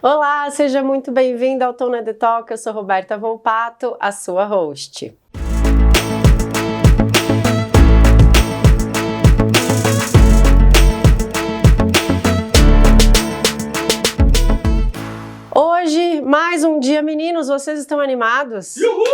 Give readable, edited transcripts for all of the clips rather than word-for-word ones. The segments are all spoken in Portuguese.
Olá, seja muito bem-vindo ao Tona The Talk. Eu sou Roberta Volpato, a sua host. Hoje, mais um dia, meninos, vocês estão animados? Uhul!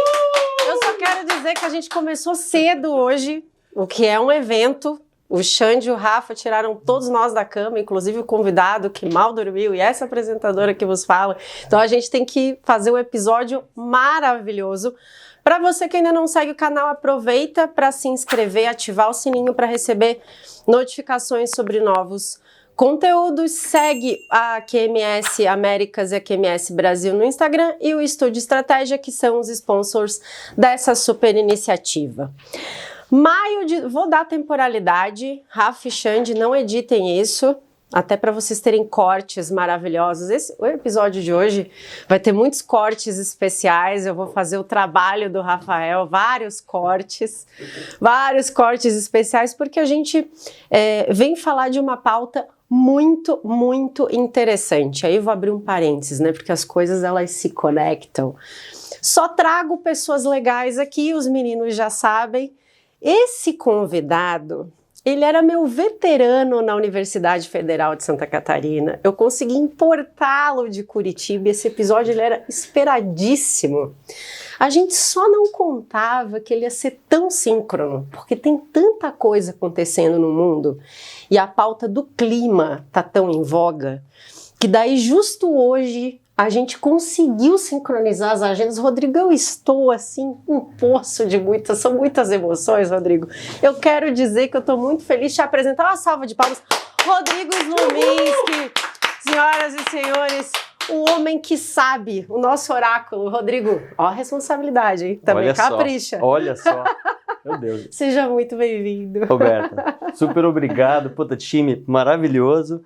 Eu só quero dizer que a gente começou cedo hoje, o que é um evento. O Xande e o Rafa tiraram todos nós da cama, inclusive o convidado que mal dormiu e essa apresentadora que vos fala. Então a gente tem que fazer um episódio maravilhoso. Para você que ainda não segue o canal, aproveita para se inscrever, ativar o sininho para receber notificações sobre novos conteúdos. Segue a QMS Américas e a QMS Brasil no Instagram e o Estúdio Estratégia, que são os sponsors dessa super iniciativa. Vou dar temporalidade, Rafa e Xande, não editem isso, até para vocês terem cortes maravilhosos. O episódio de hoje vai ter muitos cortes especiais, eu vou fazer o trabalho do Rafael, vários cortes especiais, porque a gente vem falar de uma pauta muito, muito interessante. Aí eu vou abrir um parênteses, né, porque as coisas elas se conectam. Só trago pessoas legais aqui, os meninos já sabem. Esse convidado, ele era meu veterano na Universidade Federal de Santa Catarina. Eu consegui importá-lo de Curitiba. Esse episódio ele era esperadíssimo. A gente só não contava que ele ia ser tão síncrono, porque tem tanta coisa acontecendo no mundo e a pauta do clima tá tão em voga, que daí justo hoje a gente conseguiu sincronizar as agendas. Rodrigo, eu estou assim, um poço de são muitas emoções, Rodrigo. Eu quero dizer que eu estou muito feliz de te apresentar. Uma salva de palmas. Rodrigo Sluminski, senhoras e senhores, o homem que sabe, o nosso oráculo. Rodrigo, ó a responsabilidade, hein? Também olha capricha. Olha só, meu Deus. Seja muito bem-vindo. Roberta, super obrigado, puta time maravilhoso.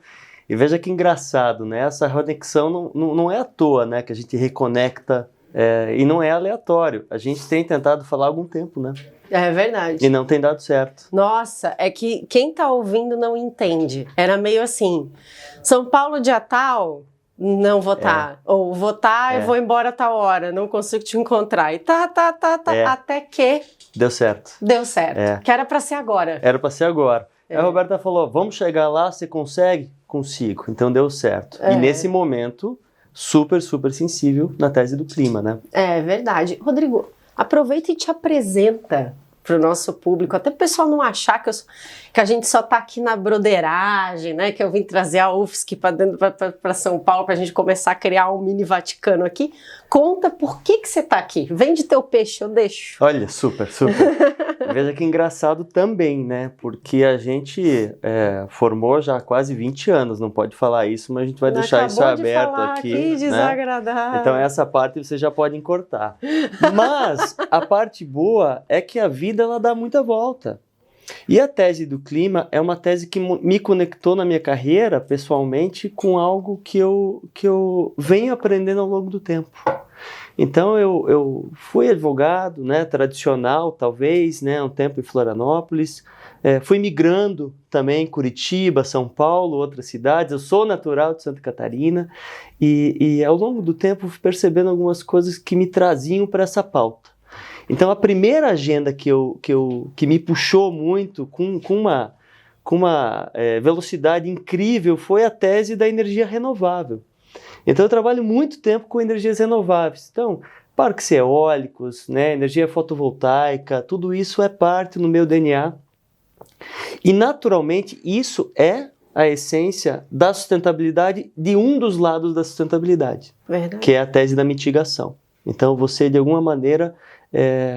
E veja que engraçado, né? Essa conexão não é à toa, né? Que a gente reconecta e não é aleatório. A gente tem tentado falar há algum tempo, né? É verdade. E não tem dado certo. Nossa, é que quem tá ouvindo não entende. Era meio assim, São Paulo dia tal, não vou estar. Ou vou estar e vou embora a tal hora, não consigo te encontrar. E tá, até que... Deu certo. Deu certo, que era pra ser agora. Era pra ser agora. Aí a Roberta falou, vamos chegar lá, você consegue? Consigo. Então deu certo. E nesse momento, super sensível na tese do clima, né? É verdade. Rodrigo, aproveita e te apresenta para o nosso público, até o pessoal não achar que a gente só tá aqui na broderagem, né? Que eu vim trazer a UFSC para São Paulo para a gente começar a criar um mini Vaticano aqui. Conta por que você tá aqui. Vende teu peixe, eu deixo. Olha, super. Veja que engraçado também, né? Porque a gente formou já há quase 20 anos, não pode falar isso, mas a gente vai deixar isso aberto aqui. Que desagradável. Né? Então essa parte vocês já podem cortar. Mas a parte boa é que a vida ela dá muita volta. E a tese do clima é uma tese que me conectou na minha carreira, pessoalmente, com algo que eu venho aprendendo ao longo do tempo. Então eu fui advogado, né, tradicional talvez, né, um tempo em Florianópolis, fui migrando também em Curitiba, São Paulo, outras cidades. Eu sou natural de Santa Catarina e ao longo do tempo fui percebendo algumas coisas que me traziam para essa pauta. Então a primeira agenda que me puxou muito com uma velocidade incrível foi a tese da energia renovável. Então eu trabalho muito tempo com energias renováveis. Então, parques eólicos, né, energia fotovoltaica, tudo isso é parte no meu DNA. E naturalmente isso é a essência da sustentabilidade, de um dos lados da sustentabilidade, que é a tese da mitigação. Então você de alguma maneira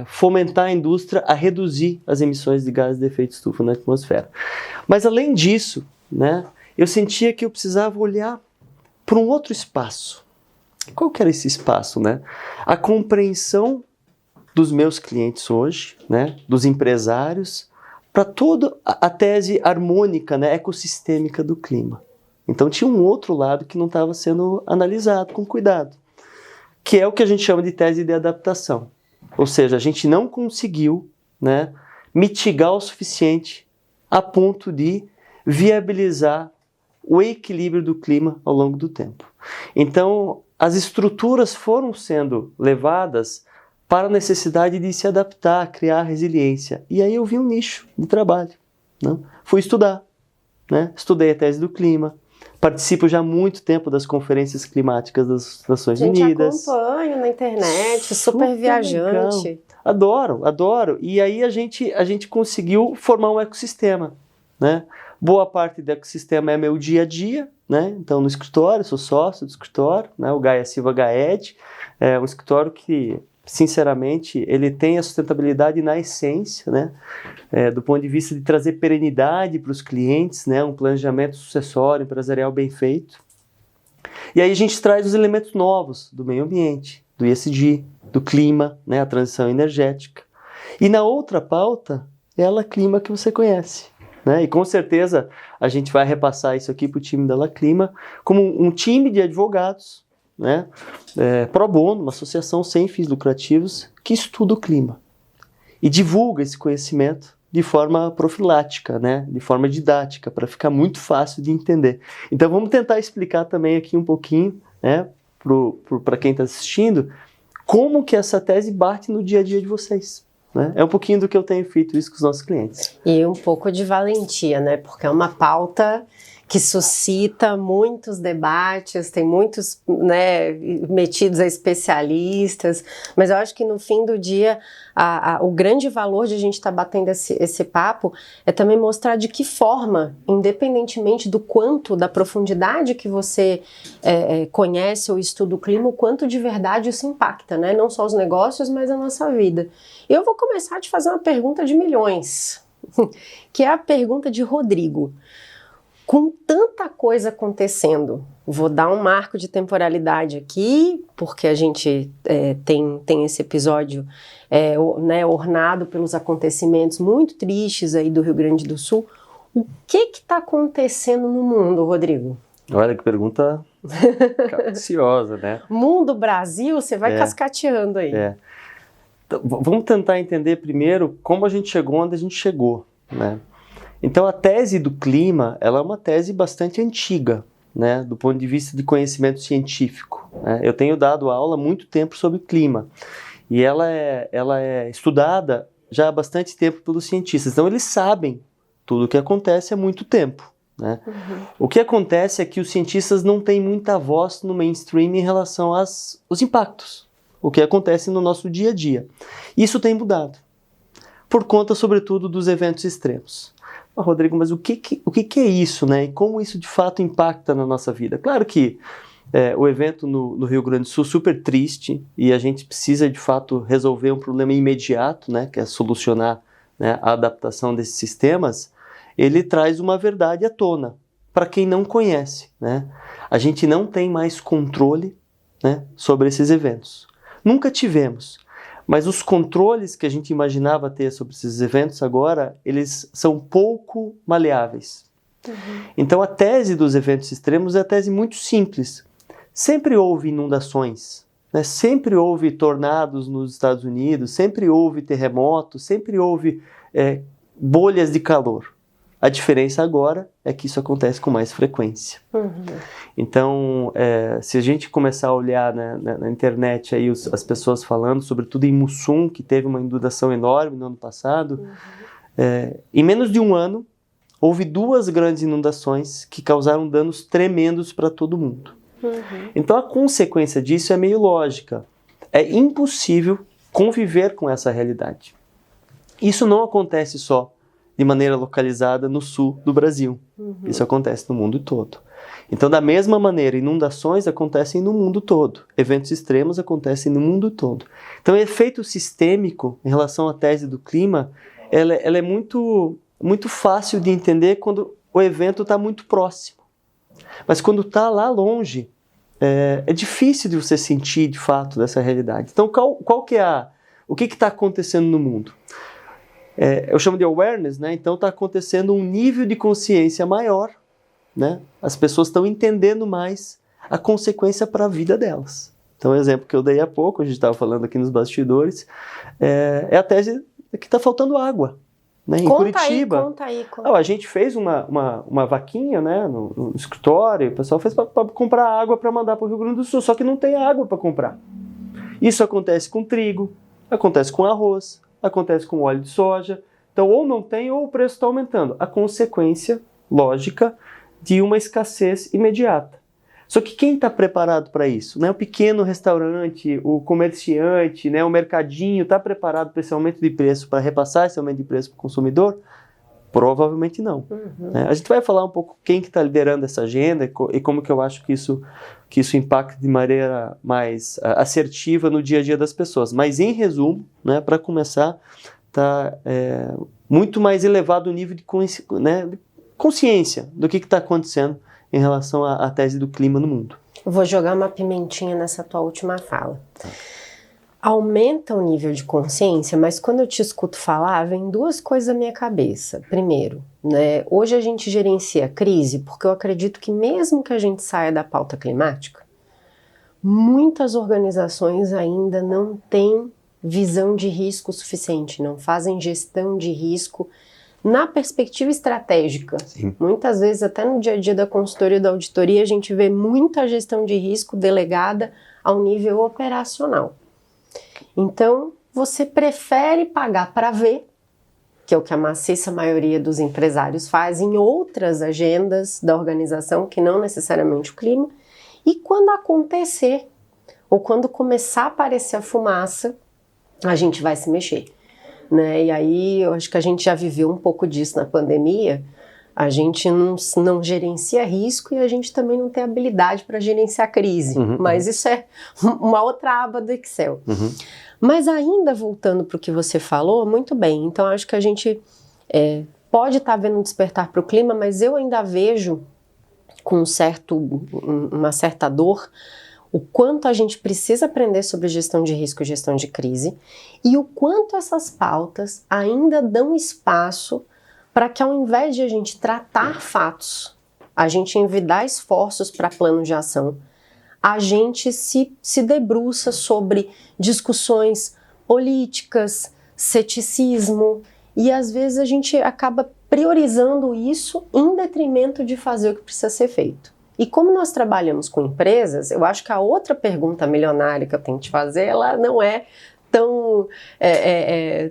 fomentar a indústria a reduzir as emissões de gases de efeito estufa na atmosfera. Mas além disso, né, eu sentia que eu precisava olhar para um outro espaço. Qual que era esse espaço, né? A compreensão dos meus clientes hoje, né, dos empresários, para toda a tese harmônica, né, ecossistêmica do clima. Então tinha um outro lado que não estava sendo analisado com cuidado, que é o que a gente chama de tese de adaptação. Ou seja, a gente não conseguiu, né, mitigar o suficiente a ponto de viabilizar o equilíbrio do clima ao longo do tempo. Então, as estruturas foram sendo levadas para a necessidade de se adaptar, criar resiliência. E aí eu vi um nicho de trabalho. Né? Fui estudar. Né? Estudei a tese do clima. Participo já há muito tempo das conferências climáticas das Nações Unidas. Acompanho na internet, super viajante. Legal. Adoro. E aí a gente conseguiu formar um ecossistema. Né? Boa parte do ecossistema é meu dia a dia. Né? Então, no escritório, sou sócio do escritório, né? O Gaia Silva Gaed. É um escritório que, sinceramente, ele tem a sustentabilidade na essência, né? Do ponto de vista de trazer perenidade para os clientes, né? Um planejamento sucessório, empresarial bem feito. E aí a gente traz os elementos novos do meio ambiente, do ESG, do clima, né? A transição energética. E na outra pauta, é a Clima que você conhece. Né? E com certeza a gente vai repassar isso aqui para o time da La Clima como um time de advogados, né? Pro bono, uma associação sem fins lucrativos que estuda o clima e divulga esse conhecimento de forma profilática, né? De forma didática, para ficar muito fácil de entender. Então vamos tentar explicar também aqui um pouquinho, né? Para quem está assistindo, como que essa tese bate no dia a dia de vocês. Né? É um pouquinho do que eu tenho feito isso com os nossos clientes. E um pouco de valentia, né? Porque é uma pauta que suscita muitos debates, tem muitos, né, metidos a especialistas, mas eu acho que no fim do dia o grande valor de a gente estar batendo esse papo é também mostrar de que forma, independentemente do quanto, da profundidade que você conhece ou estuda o clima, o quanto de verdade isso impacta, né? Não só os negócios, mas a nossa vida. Eu vou começar a te fazer uma pergunta de milhões, que é a pergunta de Rodrigo. Com tanta coisa acontecendo, vou dar um marco de temporalidade aqui, porque a gente tem esse episódio né, ornado pelos acontecimentos muito tristes aí do Rio Grande do Sul. O que está acontecendo no mundo, Rodrigo? Olha que pergunta capciosa, né? Mundo, Brasil, você vai cascateando aí. Então, vamos tentar entender primeiro como a gente chegou onde a gente chegou, né? Então, a tese do clima, ela é uma tese bastante antiga, né, do ponto de vista de conhecimento científico. Né? Eu tenho dado aula há muito tempo sobre clima, e ela é estudada já há bastante tempo pelos cientistas. Então, eles sabem tudo o que acontece há muito tempo. Né? Uhum. O que acontece é que os cientistas não têm muita voz no mainstream em relação aos impactos, o que acontece no nosso dia a dia. Isso tem mudado, por conta, sobretudo, dos eventos extremos. Rodrigo, mas o que é isso, né? E como isso de fato impacta na nossa vida? Claro que o evento no Rio Grande do Sul é super triste e a gente precisa de fato resolver um problema imediato, né? Que é solucionar, né, a adaptação desses sistemas. Ele traz uma verdade à tona para quem não conhece, né? A gente não tem mais controle, né, sobre esses eventos. Nunca tivemos. Mas os controles que a gente imaginava ter sobre esses eventos agora, eles são pouco maleáveis. Uhum. Então a tese dos eventos extremos é a tese muito simples. Sempre houve inundações, né? Sempre houve tornados nos Estados Unidos, sempre houve terremotos, sempre houve bolhas de calor. A diferença agora é que isso acontece com mais frequência. Uhum. Então, se a gente começar a olhar, né, na internet aí as pessoas falando, sobretudo em Mussum, que teve uma inundação enorme no ano passado, em menos de um ano, houve 2 grandes inundações que causaram danos tremendos para todo mundo. Uhum. Então, a consequência disso é meio lógica. É impossível conviver com essa realidade. Isso não acontece só de maneira localizada no sul do Brasil. Uhum. Isso acontece no mundo todo. Então, da mesma maneira, inundações acontecem no mundo todo. Eventos extremos acontecem no mundo todo. Então, o efeito sistêmico em relação à tese do clima, ela é muito, muito fácil de entender quando o evento está muito próximo. Mas quando está lá longe, é difícil de você sentir, de fato, dessa realidade. Então, o que está acontecendo no mundo? Eu chamo de awareness, né? Então está acontecendo um nível de consciência maior, né? As pessoas estão entendendo mais a consequência para a vida delas. Então o exemplo que eu dei há pouco, a gente estava falando aqui nos bastidores, é a tese que está faltando água. Né? Em Curitiba. Conta aí. A gente fez uma vaquinha, né, no escritório, o pessoal fez para comprar água para mandar para o Rio Grande do Sul, só que não tem água para comprar. Isso acontece com trigo, acontece com arroz, acontece com óleo de soja. Então, ou não tem, ou o preço está aumentando. A consequência lógica de uma escassez imediata. Só que quem está preparado para isso? Né? O pequeno restaurante, o comerciante, né? O mercadinho está preparado para esse aumento de preço, para repassar esse aumento de preço para o consumidor? Provavelmente não. Né? A gente vai falar um pouco quem que está liderando essa agenda e como que eu acho que isso impacta de maneira mais assertiva no dia a dia das pessoas. Mas, em resumo, né, para começar, está muito mais elevado o nível de consciência do que está acontecendo em relação à tese do clima no mundo. Vou jogar uma pimentinha nessa tua última fala. Aumenta o nível de consciência, mas quando eu te escuto falar, vem duas coisas à minha cabeça. Primeiro, né, hoje a gente gerencia a crise porque eu acredito que mesmo que a gente saia da pauta climática, muitas organizações ainda não têm visão de risco suficiente, não fazem gestão de risco na perspectiva estratégica. Sim. Muitas vezes, até no dia a dia da consultoria e da auditoria, a gente vê muita gestão de risco delegada ao nível operacional. Então, você prefere pagar para ver, que é o que a maciça maioria dos empresários faz em outras agendas da organização, que não necessariamente o clima, e quando acontecer, ou quando começar a aparecer a fumaça, a gente vai se mexer. Né? E aí eu acho que a gente já viveu um pouco disso na pandemia. A gente não gerencia risco e a gente também não tem habilidade para gerenciar crise. Mas isso é uma outra aba do Excel. Mas ainda voltando para o que você falou, muito bem. Então acho que a gente pode estar vendo um despertar para o clima, mas eu ainda vejo com uma certa dor o quanto a gente precisa aprender sobre gestão de risco e gestão de crise e o quanto essas pautas ainda dão espaço para que, ao invés de a gente tratar fatos, a gente envidar esforços para plano de ação, a gente se debruça sobre discussões políticas, ceticismo, e às vezes a gente acaba priorizando isso em detrimento de fazer o que precisa ser feito. E como nós trabalhamos com empresas, eu acho que a outra pergunta milionária que eu tenho que te fazer, ela não é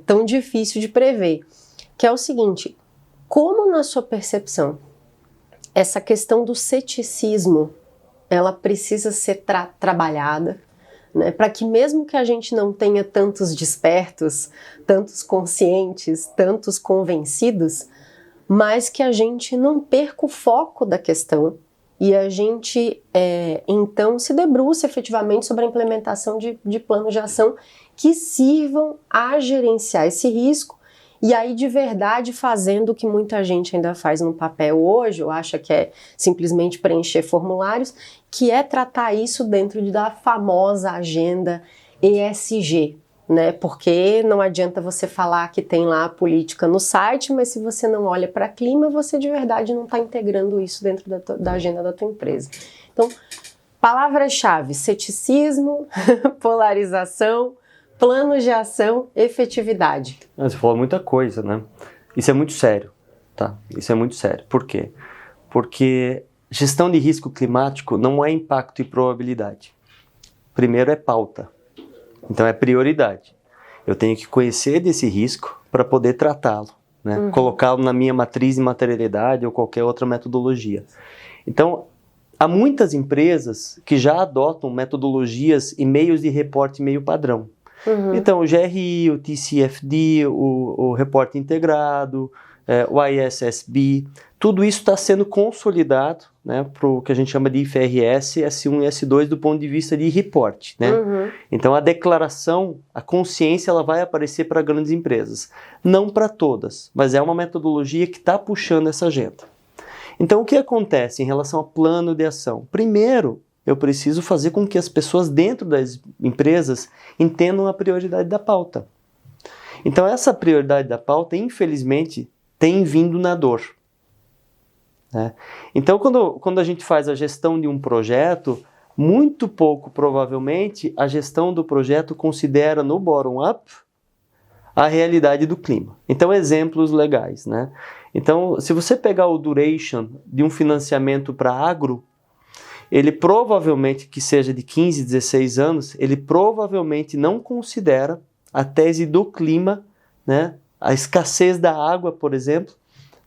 tão difícil de prever, que é o seguinte: como na sua percepção essa questão do ceticismo, ela precisa ser trabalhada, né, para que mesmo que a gente não tenha tantos despertos, tantos conscientes, tantos convencidos, mas que a gente não perca o foco da questão e a gente, então, se debruce efetivamente sobre a implementação de planos de ação que sirvam a gerenciar esse risco e aí de verdade fazendo o que muita gente ainda faz no papel hoje, ou acha que é simplesmente preencher formulários, que é tratar isso dentro da famosa agenda ESG, né? Porque não adianta você falar que tem lá a política no site, mas se você não olha para clima, você de verdade não está integrando isso dentro da agenda da tua empresa. Então, palavras-chave: ceticismo, polarização, planos de ação, efetividade. Você falou muita coisa, né? Isso é muito sério, tá? Isso é muito sério. Por quê? Porque gestão de risco climático não é impacto e probabilidade. Primeiro é pauta. Então é prioridade. Eu tenho que conhecer desse risco para poder tratá-lo, né? Colocá-lo na minha matriz de materialidade ou qualquer outra metodologia. Então, há muitas empresas que já adotam metodologias e meios de reporte meio padrão. Então, o GRI, o TCFD, o reporte integrado, o ISSB, tudo isso está sendo consolidado, né, para o que a gente chama de IFRS, S1 e S2 do ponto de vista de reporte, né? Então, a declaração, a consciência, ela vai aparecer para grandes empresas. Não para todas, mas é uma metodologia que está puxando essa agenda. Então, o que acontece em relação ao plano de ação? Primeiro, eu preciso fazer com que as pessoas dentro das empresas entendam a prioridade da pauta. Então, essa prioridade da pauta, infelizmente, tem vindo na dor. Né? Então, quando a gente faz a gestão de um projeto, muito pouco provavelmente a gestão do projeto considera no bottom-up a realidade do clima. Então, exemplos legais, né? Então, se você pegar o duration de um financiamento para agro, ele provavelmente, que seja de 15, 16 anos, ele provavelmente não considera a tese do clima, né? A escassez da água, por exemplo,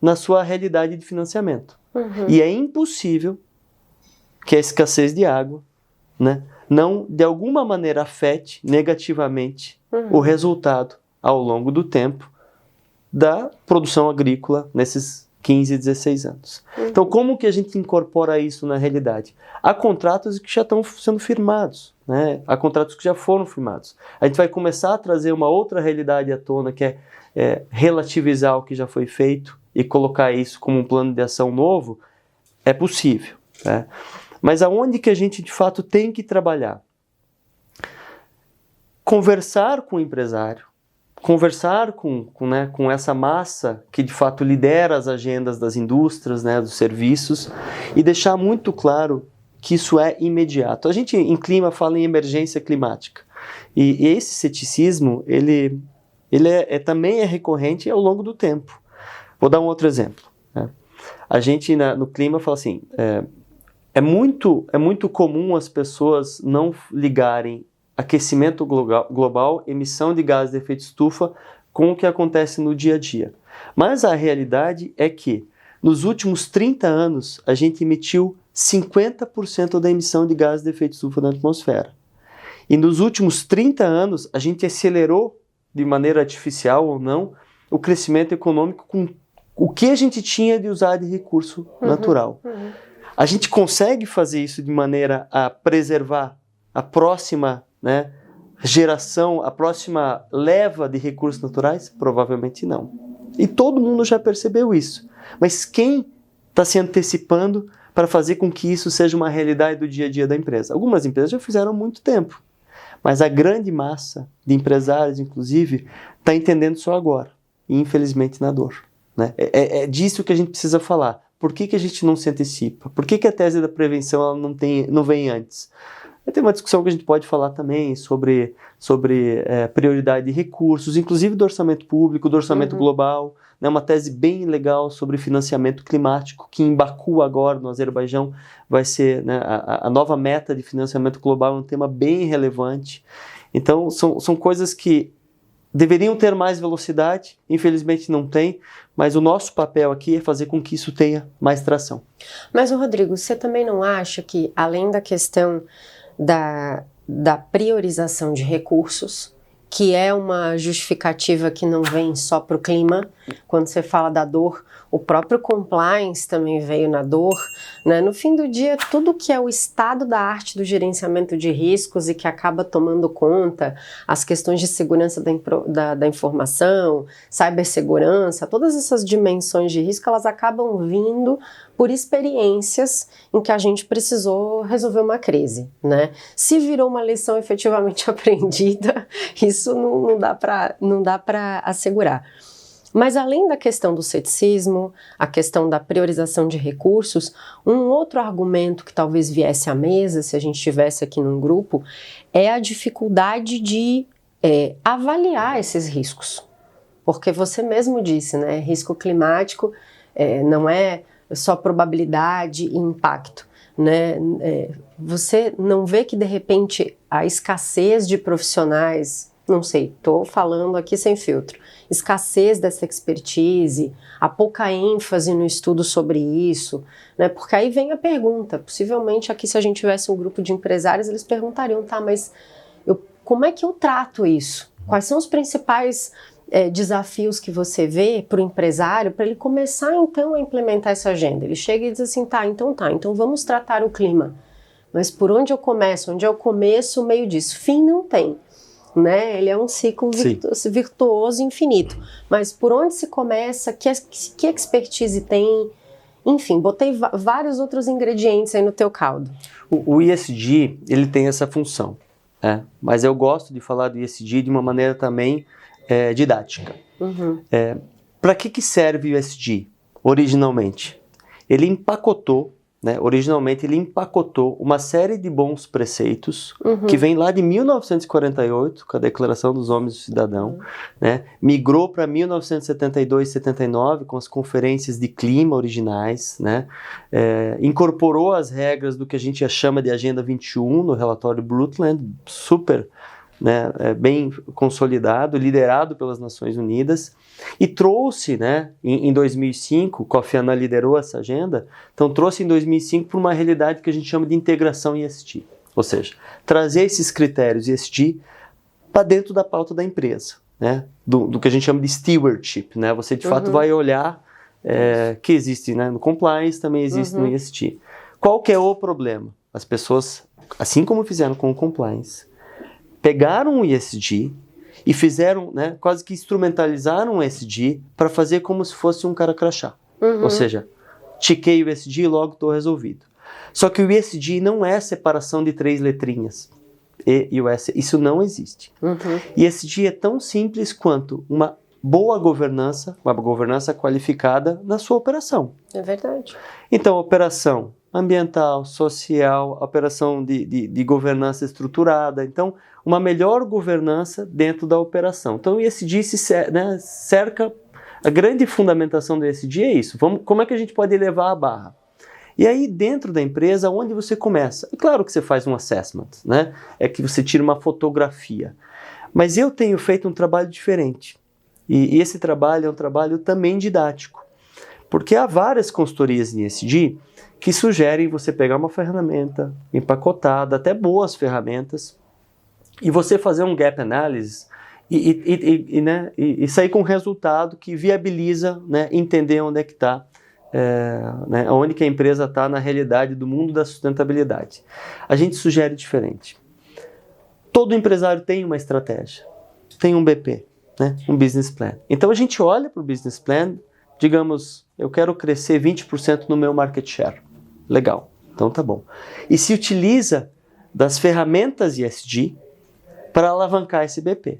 na sua realidade de financiamento. E é impossível que a escassez de água, né, não, de alguma maneira, afete negativamente o resultado ao longo do tempo da produção agrícola nesses 15, 16 anos. Então, como que a gente incorpora isso na realidade? Há contratos que já estão sendo firmados, né? Há contratos que já foram firmados. A gente vai começar a trazer uma outra realidade à tona, que é relativizar o que já foi feito e colocar isso como um plano de ação novo. É possível, né? Mas aonde que a gente, de fato, tem que trabalhar? Conversar com o empresário, conversar com essa massa que, de fato, lidera as agendas das indústrias, né, dos serviços, e deixar muito claro que isso é imediato. A gente, em clima, fala em emergência climática. E esse ceticismo, ele também é recorrente ao longo do tempo. Vou dar um outro exemplo, né? A gente, no clima, fala assim, é muito comum as pessoas não ligarem aquecimento global, emissão de gases de efeito estufa com o que acontece no dia a dia. Mas a realidade é que, nos últimos 30 anos, a gente emitiu 50% da emissão de gases de efeito estufa na atmosfera. E nos últimos 30 anos, a gente acelerou, de maneira artificial ou não, o crescimento econômico com o que a gente tinha de usar de recurso natural. A gente consegue fazer isso de maneira a preservar a próxima, né, geração, a próxima leva de recursos naturais? Provavelmente não. E todo mundo já percebeu isso. Mas quem está se antecipando para fazer com que isso seja uma realidade do dia a dia da empresa? Algumas empresas já fizeram há muito tempo. Mas a grande massa de empresários, inclusive, está entendendo só agora. E, infelizmente, na dor, né? É disso que a gente precisa falar. Por que a gente não se antecipa? Por que a tese da prevenção ela não vem antes? Tem uma discussão que a gente pode falar também sobre prioridade de recursos, inclusive do orçamento público, do orçamento global, né? Uma tese bem legal sobre financiamento climático, que em Baku agora, no Azerbaijão, vai ser, né, a nova meta de financiamento global, é um tema bem relevante. Então, são coisas que deveriam ter mais velocidade, infelizmente não tem, mas o nosso papel aqui é fazer com que isso tenha mais tração. Mas, Rodrigo, você também não acha que, além da questão da priorização de recursos, que é uma justificativa que não vem só para o clima, quando você fala da dor, o próprio compliance também veio na dor, né? No fim do dia, tudo que é o estado da arte do gerenciamento de riscos e que acaba tomando conta, as questões de segurança da informação, cibersegurança, todas essas dimensões de risco, elas acabam vindo por experiências em que a gente precisou resolver uma crise, né? Se virou uma lição efetivamente aprendida, isso não dá para assegurar. Mas além da questão do ceticismo, a questão da priorização de recursos, um outro argumento que talvez viesse à mesa, se a gente estivesse aqui num grupo, é a dificuldade de avaliar esses riscos. Porque você mesmo disse, né? Risco climático não é só probabilidade e impacto, né? Você não vê que, de repente, a escassez de profissionais, não sei, estou falando aqui sem filtro, escassez dessa expertise, a pouca ênfase no estudo sobre isso, né? Porque aí vem a pergunta, possivelmente aqui se a gente tivesse um grupo de empresários, eles perguntariam, tá, mas como é que eu trato isso? Quais são os principais desafios que você vê para o empresário, para ele começar então a implementar essa agenda? Ele chega e diz assim, então vamos tratar o clima, mas por onde eu começo? Onde é o começo, o meio disso? Fim não tem, né? Ele é um ciclo virtuoso infinito, mas por onde se começa, que expertise tem? Enfim, botei vários outros ingredientes aí no teu caldo. O ESG, ele tem essa função, mas eu gosto de falar do ESG de uma maneira também didática. Para que serve o ESG originalmente? Ele empacotou, né, originalmente ele empacotou uma série de bons preceitos que vem lá de 1948, com a Declaração dos Homens e do Cidadão, né, migrou para 1972 e 79 com as conferências de clima originais, né, incorporou as regras do que a gente chama de Agenda 21 no relatório Brundtland, super, né, bem consolidado, liderado pelas Nações Unidas, e trouxe, né, em 2005, Kofi Annan liderou essa agenda, então trouxe em 2005 para uma realidade que a gente chama de integração ESG, ou seja, trazer esses critérios ESG para dentro da pauta da empresa, né, do que a gente chama de stewardship, né, você de fato vai olhar que existe, né, no compliance, também existe no ESG. Qual que é o problema? As pessoas, assim como fizeram com o compliance, pegaram o ESG e fizeram, né, quase que instrumentalizaram o ESG para fazer como se fosse um cara crachá. Ou seja, tiquei o ESG e logo estou resolvido. Só que o ESG não é separação de 3 letrinhas. E o S, isso não existe. ESG é tão simples quanto uma boa governança, uma governança qualificada na sua operação. É verdade. Então, operação ambiental, social, operação de governança estruturada. Então, uma melhor governança dentro da operação. Então, o ESG cerca, a grande fundamentação do ESG é isso. Como é que a gente pode elevar a barra? E aí, dentro da empresa, onde você começa? É claro que você faz um assessment, né? É que você tira uma fotografia. Mas eu tenho feito um trabalho diferente. E esse trabalho é um trabalho também didático. Porque há várias consultorias em ESG que sugerem você pegar uma ferramenta empacotada, até boas ferramentas, e você fazer um gap analysis e sair com um resultado que viabiliza, né, entender onde é que está, né, onde que a empresa está na realidade do mundo da sustentabilidade. A gente sugere diferente. Todo empresário tem uma estratégia, tem um BP, né, um business plan. Então a gente olha para o business plan, digamos, eu quero crescer 20% no meu market share. Legal, então tá bom. E se utiliza das ferramentas ESG para alavancar esse BP.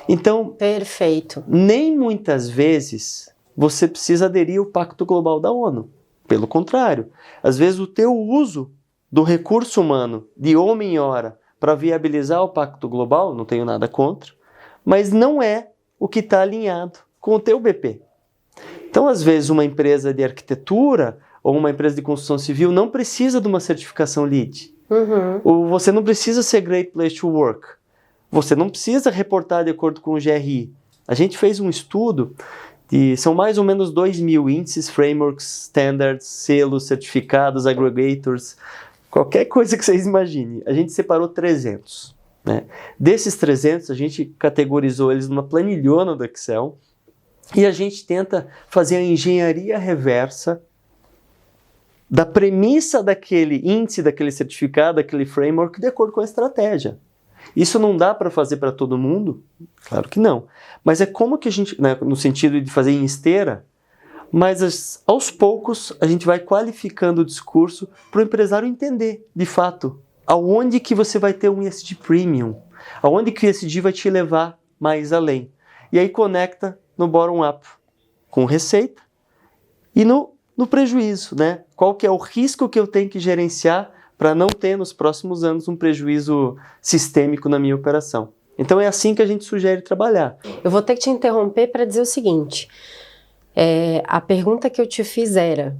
Então, perfeito. Nem muitas vezes você precisa aderir ao Pacto Global da ONU. Pelo contrário, às vezes o teu uso do recurso humano de homem e hora para viabilizar o Pacto Global, não tenho nada contra, mas não é o que está alinhado com o teu BP. Então, às vezes, uma empresa de arquitetura ou uma empresa de construção civil não precisa de uma certificação LEED. Ou você não precisa ser Great Place to Work. Você não precisa reportar de acordo com o GRI. A gente fez um estudo, são mais ou menos 2.000 índices, frameworks, standards, selos, certificados, aggregators, qualquer coisa que vocês imaginem. A gente separou 300. Né? Desses 300, a gente categorizou eles numa planilhona do Excel e a gente tenta fazer a engenharia reversa da premissa daquele índice, daquele certificado, daquele framework, de acordo com a estratégia. Isso não dá para fazer para todo mundo? Claro que não. Mas é como que a gente, né, no sentido de fazer em esteira, mas aos poucos a gente vai qualificando o discurso para o empresário entender, de fato, aonde que você vai ter um ESG premium, aonde que o ESG vai te levar mais além. E aí conecta no bottom-up, com receita e no prejuízo, né? Qual que é o risco que eu tenho que gerenciar para não ter nos próximos anos um prejuízo sistêmico na minha operação. Então é assim que a gente sugere trabalhar. Eu vou ter que te interromper para dizer o seguinte, a pergunta que eu te fiz era,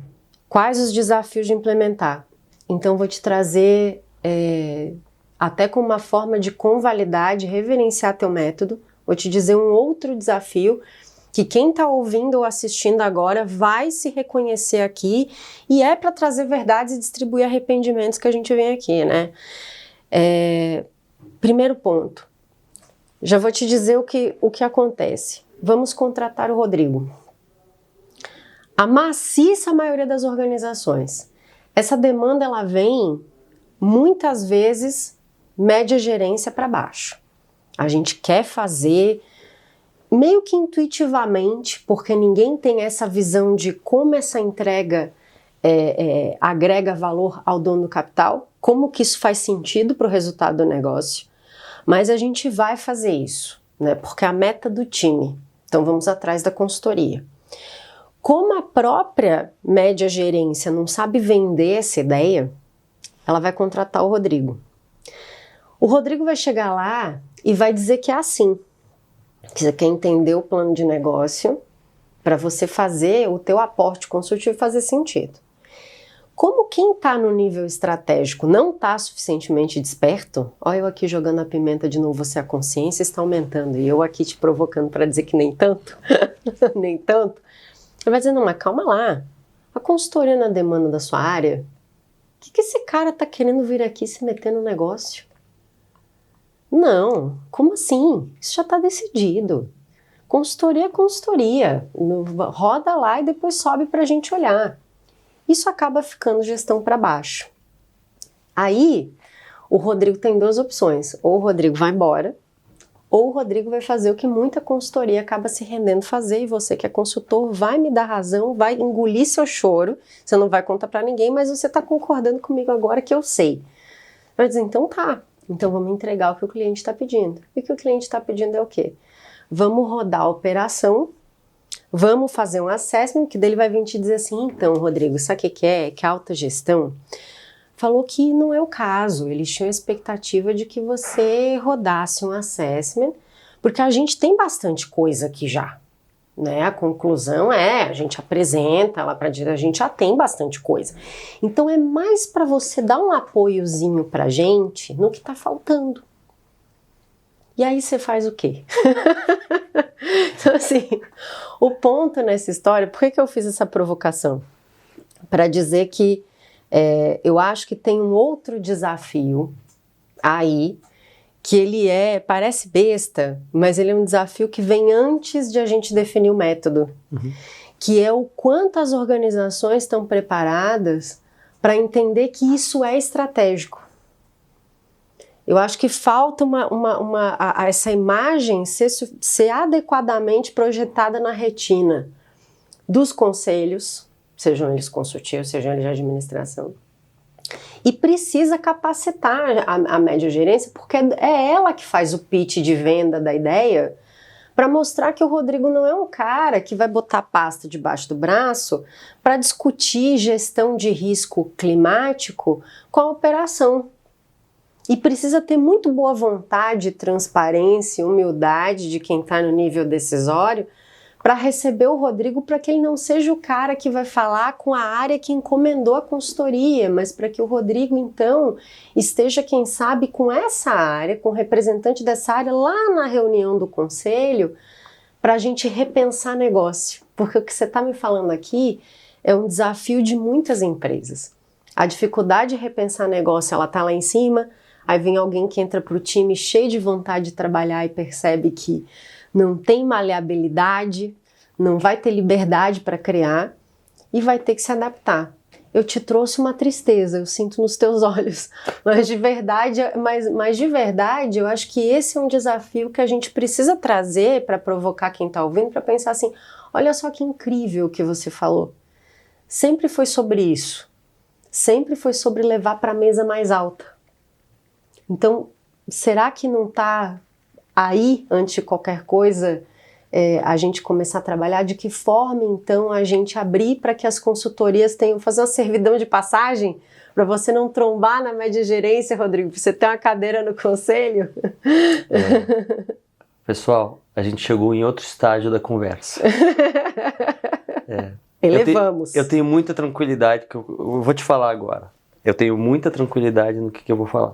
quais os desafios de implementar? Então vou te trazer, até com uma forma de convalidar, de reverenciar teu método, vou te dizer um outro desafio que quem está ouvindo ou assistindo agora vai se reconhecer aqui e é para trazer verdades e distribuir arrependimentos que a gente vem aqui, né? Primeiro ponto, já vou te dizer o que acontece. Vamos contratar o Rodrigo. A maciça maioria das organizações, essa demanda ela vem muitas vezes média gerência para baixo. A gente quer fazer meio que intuitivamente, porque ninguém tem essa visão de como essa entrega agrega valor ao dono do capital, como que isso faz sentido para o resultado do negócio, mas a gente vai fazer isso, né? Porque é a meta do time. Então vamos atrás da consultoria. Como a própria média gerência não sabe vender essa ideia, ela vai contratar o Rodrigo. O Rodrigo vai chegar lá e vai dizer que é assim, que você quer entender o plano de negócio para você fazer o teu aporte consultivo fazer sentido. Como quem está no nível estratégico não está suficientemente desperto, olha eu aqui jogando a pimenta de novo, você a consciência está aumentando e eu aqui te provocando para dizer que nem tanto, nem tanto, ele vai dizer, não, mas calma lá, a consultoria na demanda da sua área, o que esse cara está querendo vir aqui se meter no negócio? Não, como assim? Isso já está decidido. Consultoria é consultoria, roda lá e depois sobe para a gente olhar. Isso acaba ficando gestão para baixo. Aí, o Rodrigo tem duas opções. Ou o Rodrigo vai embora, ou o Rodrigo vai fazer o que muita consultoria acaba se rendendo fazer, e você que é consultor vai me dar razão, vai engolir seu choro, você não vai contar para ninguém, mas você está concordando comigo agora que eu sei. Vai dizer, então tá, então vamos entregar o que o cliente está pedindo. E o que o cliente está pedindo é o quê? Vamos rodar a operação, vamos fazer um assessment, que dele vai vir te dizer assim, então, Rodrigo, sabe o que é? Que a alta gestão falou que não é o caso, eles tinham a expectativa de que você rodasse um assessment, porque a gente tem bastante coisa aqui já, né? A conclusão é, a gente apresenta lá para a gente já tem bastante coisa. Então é mais para você dar um apoiozinho pra gente no que tá faltando. E aí você faz o quê? Então assim, o ponto nessa história, por que eu fiz essa provocação? Para dizer que eu acho que tem um outro desafio aí, que ele parece besta, mas ele é um desafio que vem antes de a gente definir o método, que é o quanto as organizações estão preparadas para entender que isso é estratégico. Eu acho que falta essa imagem ser adequadamente projetada na retina dos conselhos, sejam eles consultivos, sejam eles de administração. E precisa capacitar a média gerência, porque é ela que faz o pitch de venda da ideia, para mostrar que o Rodrigo não é um cara que vai botar pasta debaixo do braço para discutir gestão de risco climático com a operação. E precisa ter muito boa vontade, transparência, humildade de quem está no nível decisório para receber o Rodrigo, para que ele não seja o cara que vai falar com a área que encomendou a consultoria, mas para que o Rodrigo, então, esteja, quem sabe, com essa área, com o representante dessa área lá na reunião do conselho, para a gente repensar negócio. Porque o que você está me falando aqui é um desafio de muitas empresas. A dificuldade de repensar negócio, ela está lá em cima, aí vem alguém que entra para o time cheio de vontade de trabalhar e percebe que não tem maleabilidade, não vai ter liberdade para criar e vai ter que se adaptar. Eu te trouxe uma tristeza, eu sinto nos teus olhos, mas de verdade, eu acho que esse é um desafio que a gente precisa trazer para provocar quem está ouvindo, para pensar assim, olha só que incrível o que você falou. Sempre foi sobre isso, sempre foi sobre levar para a mesa mais alta. Então, será que não está aí, antes de qualquer coisa, a gente começar a trabalhar? De que forma, então, a gente abrir para que as consultorias tenham, fazer uma servidão de passagem, para você não trombar na média gerência, Rodrigo, para você ter uma cadeira no conselho? Pessoal, a gente chegou em outro estágio da conversa. Elevamos. Eu tenho muita tranquilidade, que eu vou te falar agora. Eu tenho muita tranquilidade no que eu vou falar.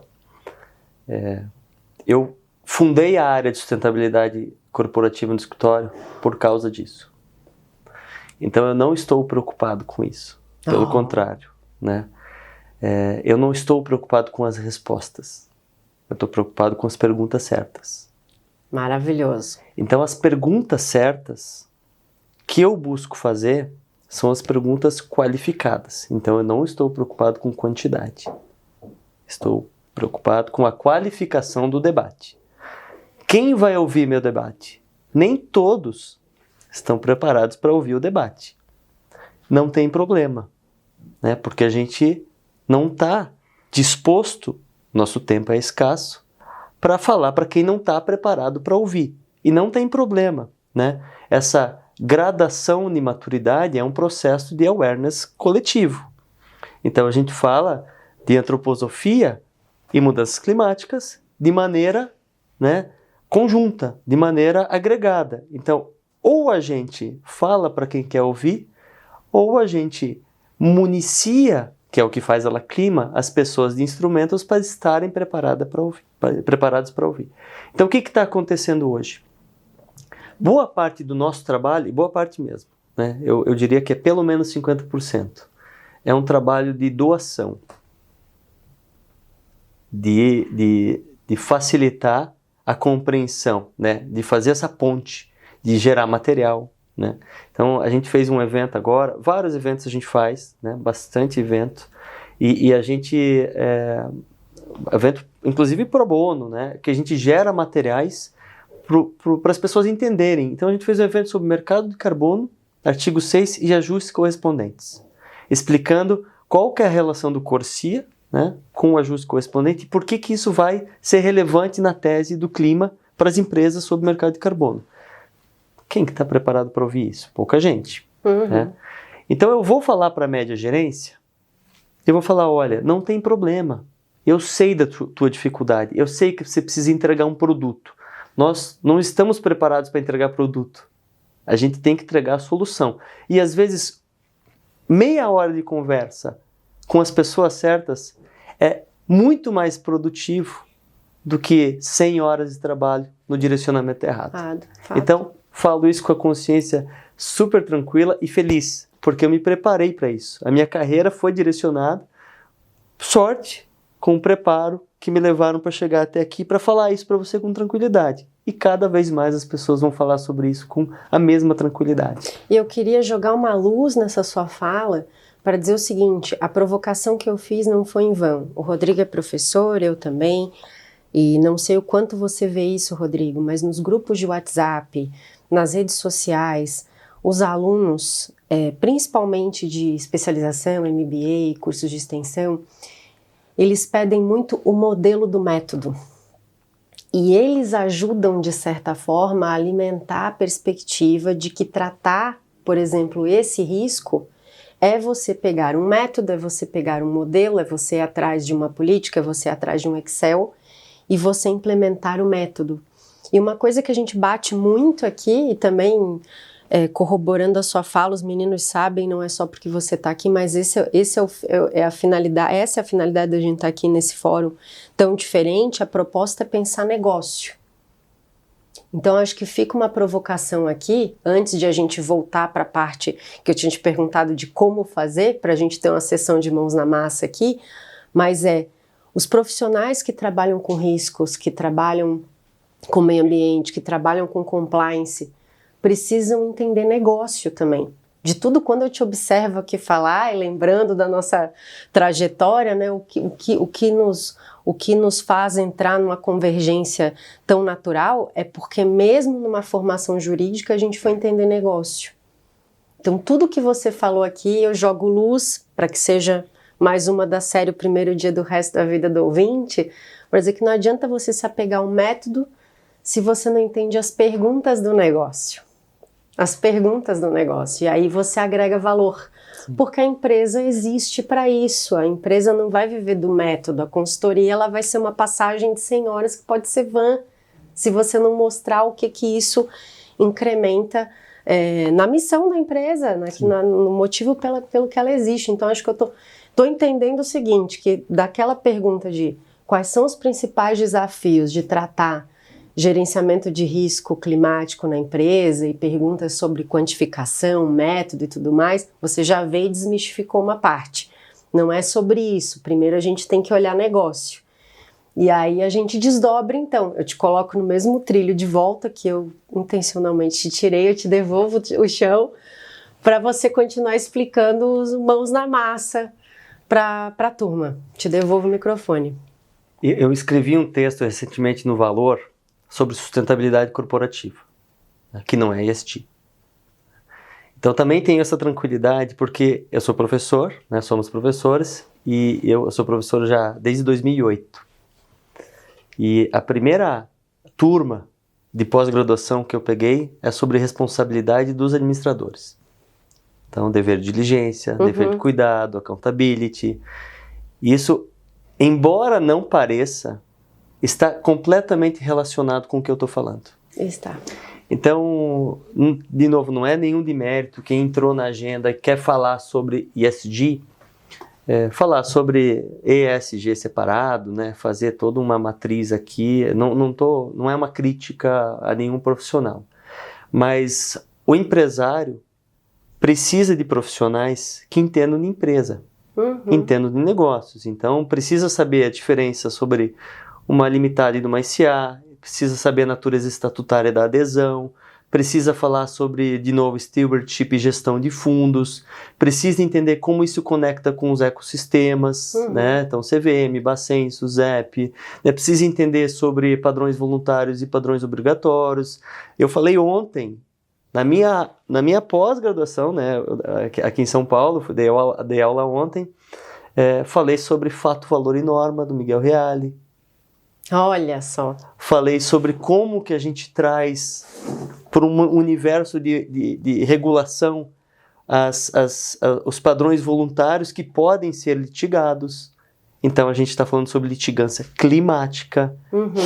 Eu fundei a área de sustentabilidade corporativa no escritório por causa disso. Então eu não estou preocupado com isso. Pelo contrário, né? Eu não estou preocupado com as respostas. Eu estou preocupado com as perguntas certas. Maravilhoso. Então as perguntas certas que eu busco fazer são as perguntas qualificadas. Então eu não estou preocupado com quantidade. Estou preocupado com a qualificação do debate. Quem vai ouvir meu debate? Nem todos estão preparados para ouvir o debate. Não tem problema, né? Porque a gente não está disposto, nosso tempo é escasso, para falar para quem não está preparado para ouvir. E não tem problema, né? Essa gradação de maturidade é um processo de awareness coletivo. Então a gente fala de antroposofia e mudanças climáticas de maneira, né, conjunta, de maneira agregada. Então, ou a gente fala para quem quer ouvir, ou a gente municia, que é o que faz ela clima, as pessoas de instrumentos para estarem preparadas para ouvir. Então, o que está acontecendo hoje? Boa parte do nosso trabalho, boa parte mesmo, né? Eu diria que é pelo menos 50%, é um trabalho de doação, de facilitar a compreensão, né? De fazer essa ponte, de gerar material, né? Então, a gente fez um evento agora, vários eventos a gente faz, né? Bastante evento, e a gente, evento inclusive pro bono, né? Que a gente gera materiais para as pessoas entenderem. Então, a gente fez um evento sobre mercado de carbono, artigo 6 e ajustes correspondentes, explicando qual que é a relação do CORSIA, né, com o ajuste correspondente e por que isso vai ser relevante na tese do clima para as empresas sobre o mercado de carbono. Quem que está preparado para ouvir isso? Pouca gente. Né? Então eu vou falar para a média gerência, eu vou falar, olha, não tem problema, eu sei da tua dificuldade, eu sei que você precisa entregar um produto. Nós não estamos preparados para entregar produto. A gente tem que entregar a solução. E às vezes, meia hora de conversa com as pessoas certas é muito mais produtivo do que 100 horas de trabalho no direcionamento errado. Então, falo isso com a consciência super tranquila e feliz, porque eu me preparei para isso. A minha carreira foi direcionada, sorte, com preparo, que me levaram para chegar até aqui para falar isso para você com tranquilidade. E cada vez mais as pessoas vão falar sobre isso com a mesma tranquilidade. E eu queria jogar uma luz nessa sua fala para dizer o seguinte, a provocação que eu fiz não foi em vão. O Rodrigo é professor, eu também, e não sei o quanto você vê isso, Rodrigo, mas nos grupos de WhatsApp, nas redes sociais, os alunos, principalmente de especialização, MBA, cursos de extensão, eles pedem muito o modelo do método. E eles ajudam, de certa forma, a alimentar a perspectiva de que tratar, por exemplo, esse risco é você pegar um método, é você pegar um modelo, é você ir atrás de uma política, é você ir atrás de um Excel e você implementar o método. E uma coisa que a gente bate muito aqui, e também corroborando a sua fala, os meninos sabem, não é só porque você está aqui, mas essa é a finalidade da gente estar aqui nesse fórum tão diferente. A proposta é pensar negócio. Então, acho que fica uma provocação aqui, antes de a gente voltar para a parte que eu tinha te perguntado de como fazer, para a gente ter uma sessão de mãos na massa aqui, mas os profissionais que trabalham com riscos, que trabalham com meio ambiente, que trabalham com compliance, precisam entender negócio também. De tudo, quando eu te observo aqui falar, e lembrando da nossa trajetória, né, o que nos faz entrar numa convergência tão natural é porque mesmo numa formação jurídica a gente foi entender negócio. Então tudo que você falou aqui eu jogo luz para que seja mais uma da série O Primeiro Dia do Resto da Vida do Ouvinte, para dizer que não adianta você se apegar a um método se você não entende as perguntas do negócio. As perguntas do negócio, e aí você agrega valor. Sim. Porque a empresa existe para isso, a empresa não vai viver do método, a consultoria ela vai ser uma passagem de 100 horas que pode ser vã, se você não mostrar o que isso incrementa na missão da empresa, né, no motivo pelo que ela existe. Então acho que eu tô entendendo o seguinte, que daquela pergunta de quais são os principais desafios de tratar gerenciamento de risco climático na empresa e perguntas sobre quantificação, método e tudo mais, você já veio e desmistificou uma parte. Não é sobre isso. Primeiro a gente tem que olhar negócio. E aí a gente desdobra então. Eu te coloco no mesmo trilho de volta que eu intencionalmente te tirei, eu te devolvo o chão para você continuar explicando os mãos na massa para a turma. Te devolvo o microfone. Eu escrevi um texto recentemente no Valor sobre sustentabilidade corporativa, que não é ESG. Então também tenho essa tranquilidade porque eu sou professor, né, somos professores, e eu sou professor já desde 2008. E a primeira turma de pós-graduação que eu peguei é sobre responsabilidade dos administradores. Então, dever de diligência, dever de cuidado, accountability. Isso, embora não pareça, está completamente relacionado com o que eu estou falando. Está. Então, de novo, não é nenhum demérito quem entrou na agenda e quer falar sobre ESG, falar sobre ESG separado, né, fazer toda uma matriz aqui, não é uma crítica a nenhum profissional, mas o empresário precisa de profissionais que entendam de empresa, entendam de negócios, então precisa saber a diferença sobre uma limitada e de uma SA, precisa saber a natureza estatutária da adesão, precisa falar sobre, de novo, stewardship e gestão de fundos, precisa entender como isso conecta com os ecossistemas, né? Então CVM, Bacenso, ZEP, né? Precisa entender sobre padrões voluntários e padrões obrigatórios. Eu falei ontem, na minha pós-graduação, né, aqui em São Paulo, dei aula ontem, falei sobre Fato, Valor e Norma, do Miguel Reale. Olha só. Falei sobre como que a gente traz para um universo de regulação os padrões voluntários que podem ser litigados. Então a gente está falando sobre litigância climática,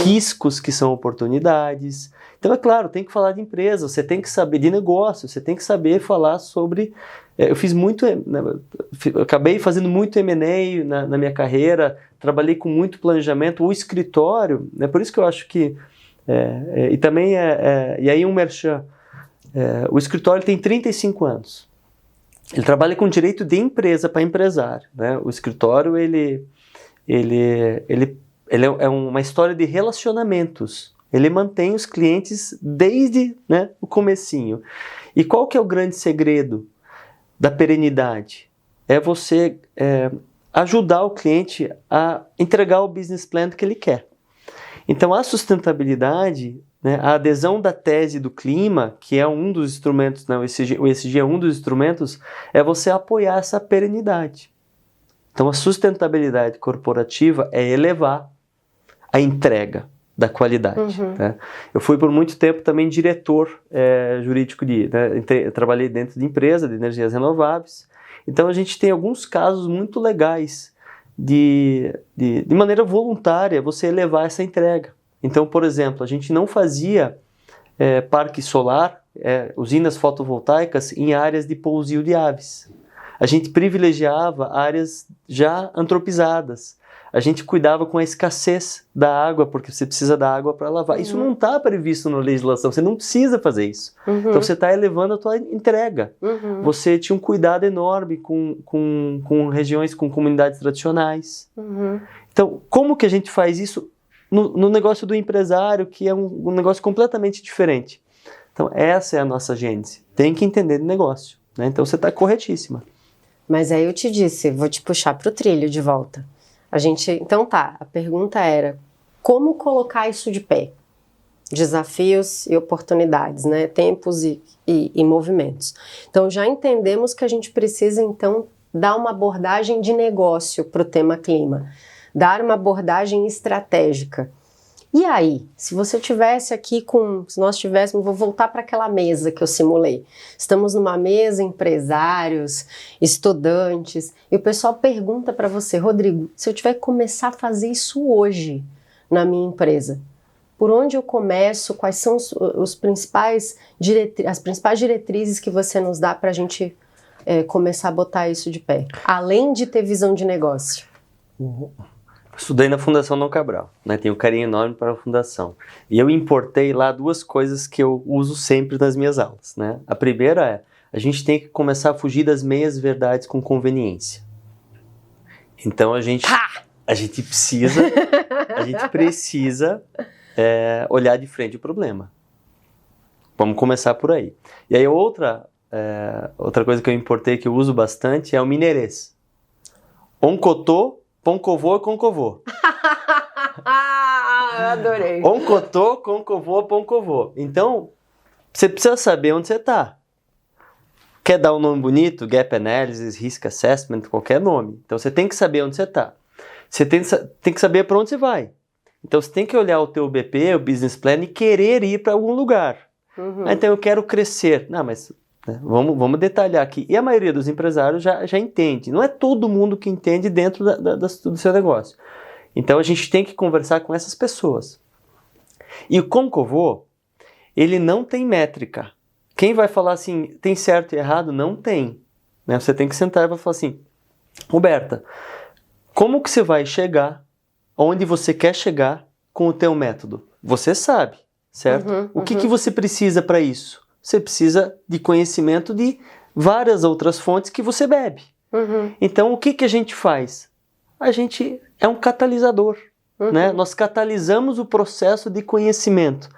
riscos que são oportunidades. Então é claro, tem que falar de empresa, você tem que saber de negócio, você tem que saber falar sobre... Eu fiz muito... Eu acabei fazendo muito M&A na minha carreira, trabalhei com muito planejamento, o escritório, né, por isso que eu acho que... e também e aí um merchan, o escritório tem 35 anos. Ele trabalha com direito de empresa para empresário, né? O escritório, ele é uma história de relacionamentos. Ele mantém os clientes desde, né, o comecinho. E qual que é o grande segredo da perenidade? É você ajudar o cliente a entregar o business plan que ele quer. Então, a sustentabilidade, né, a adesão da tese do clima, que é um dos instrumentos, né, o ESG é um dos instrumentos, é você apoiar essa perenidade. Então, a sustentabilidade corporativa é elevar a entrega da qualidade. Né? Eu fui por muito tempo também diretor jurídico eu trabalhei dentro de empresa de energias renováveis. Então, a gente tem alguns casos muito legais de maneira voluntária você elevar essa entrega. Então, por exemplo, a gente não fazia parque solar, usinas fotovoltaicas em áreas de pousio de aves. A gente privilegiava áreas já antropizadas. A gente cuidava com a escassez da água, porque você precisa da água para lavar. Isso não está previsto na legislação, você não precisa fazer isso. Então você está elevando a tua entrega. Você tinha um cuidado enorme com regiões, com comunidades tradicionais. Então, como que a gente faz isso no negócio do empresário, que é um negócio completamente diferente? Então, essa é a nossa gênese. Tem que entender de negócio. Né? Então, você está corretíssima. Mas aí eu te disse, vou te puxar para o trilho de volta. Então a pergunta era, como colocar isso de pé? Desafios e oportunidades, né? Tempos e movimentos. Então já entendemos que a gente precisa então dar uma abordagem de negócio para o tema clima, dar uma abordagem estratégica. E aí, se você tivesse aqui se nós tivéssemos, vou voltar para aquela mesa que eu simulei. Estamos numa mesa, empresários, estudantes, e o pessoal pergunta para você, Rodrigo, se eu tiver que começar a fazer isso hoje na minha empresa, por onde eu começo? Quais são as principais diretrizes que você nos dá para a gente começar a botar isso de pé? Além de ter visão de negócio. Estudei na Fundação Dom Cabral, né? Tenho um carinho enorme para a Fundação. E eu importei lá duas coisas que eu uso sempre nas minhas aulas, né? A primeira é, a gente tem que começar a fugir das meias verdades com conveniência. Então a gente precisa olhar de frente o problema. Vamos começar por aí. E aí outra coisa que eu importei, que eu uso bastante, é o mineirês. Oncotô, Poncovô e Concovô. Adorei. Oncotô, Concovô, Poncovô. Então, você precisa saber onde você está. Quer dar um nome bonito? Gap Analysis, Risk Assessment, qualquer nome. Então, você tem que saber onde você está. Você tem que saber para onde você vai. Então você tem que olhar o teu BP, o business plan e querer ir para algum lugar. Então eu quero crescer. Não, mas né, vamos detalhar aqui. E a maioria dos empresários já entende. Não é todo mundo que entende dentro do seu negócio. Então a gente tem que conversar com essas pessoas. E o Como que eu vou, ele não tem métrica. Quem vai falar assim, tem certo e errado? Não tem. Né? Você tem que sentar e vai falar assim, Roberta, como que você vai chegar onde você quer chegar com o teu método? Você sabe, certo? O que você precisa para isso? Você precisa de conhecimento de várias outras fontes que você bebe. Então, o que a gente faz? A gente é um catalisador. Né? Nós catalisamos o processo de conhecimento.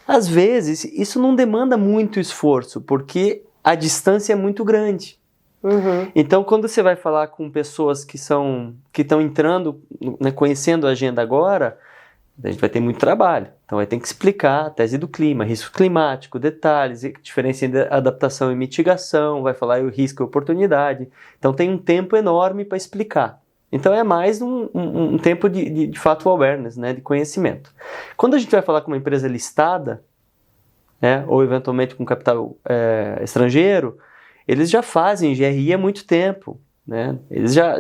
Às vezes, isso não demanda muito esforço, porque a distância é muito grande. Então, quando você vai falar com pessoas que estão entrando, né, conhecendo a agenda agora, a gente vai ter muito trabalho. Então, vai ter que explicar a tese do clima, risco climático, detalhes, diferença entre adaptação e mitigação, vai falar o risco e oportunidade. Então, tem um tempo enorme para explicar. Então, é mais um tempo de factual awareness, né, de conhecimento. Quando a gente vai falar com uma empresa listada, né, ou eventualmente com capital estrangeiro, eles já fazem GRI há muito tempo. Né? Eles já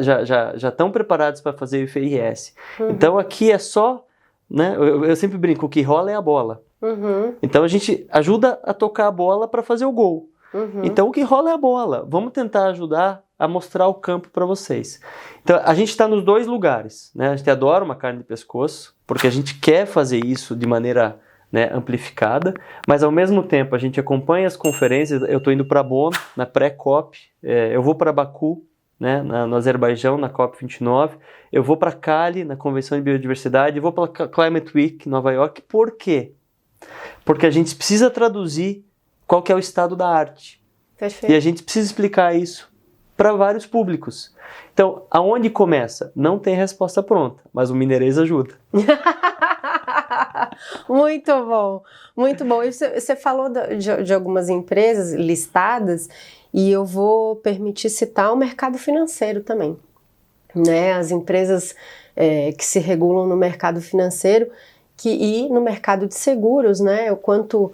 estão preparados para fazer o IFRS. Então, aqui é só... Né, eu sempre brinco, o que rola é a bola. Então, a gente ajuda a tocar a bola para fazer o gol. Então, o que rola é a bola. Vamos tentar ajudar a mostrar o campo para vocês. Então, a gente está nos dois lugares. Né? A gente adora uma carne de pescoço, porque a gente quer fazer isso de maneira, né, amplificada, mas ao mesmo tempo a gente acompanha as conferências. Eu estou indo para Bonn, na pré-COP, eu vou para Baku, né, no Azerbaijão, na COP29, eu vou para Cali, na Convenção de Biodiversidade, eu vou para a Climate Week, Nova York. Por quê? Porque a gente precisa traduzir qual que é o estado da arte. Perfeito. E a gente precisa explicar isso para vários públicos. Então, aonde começa? Não tem resposta pronta, mas o Mineirês ajuda. Muito bom, muito bom. E você falou de algumas empresas listadas e eu vou permitir citar o mercado financeiro também. Né? As empresas que se regulam no mercado financeiro e no mercado de seguros, né, o quanto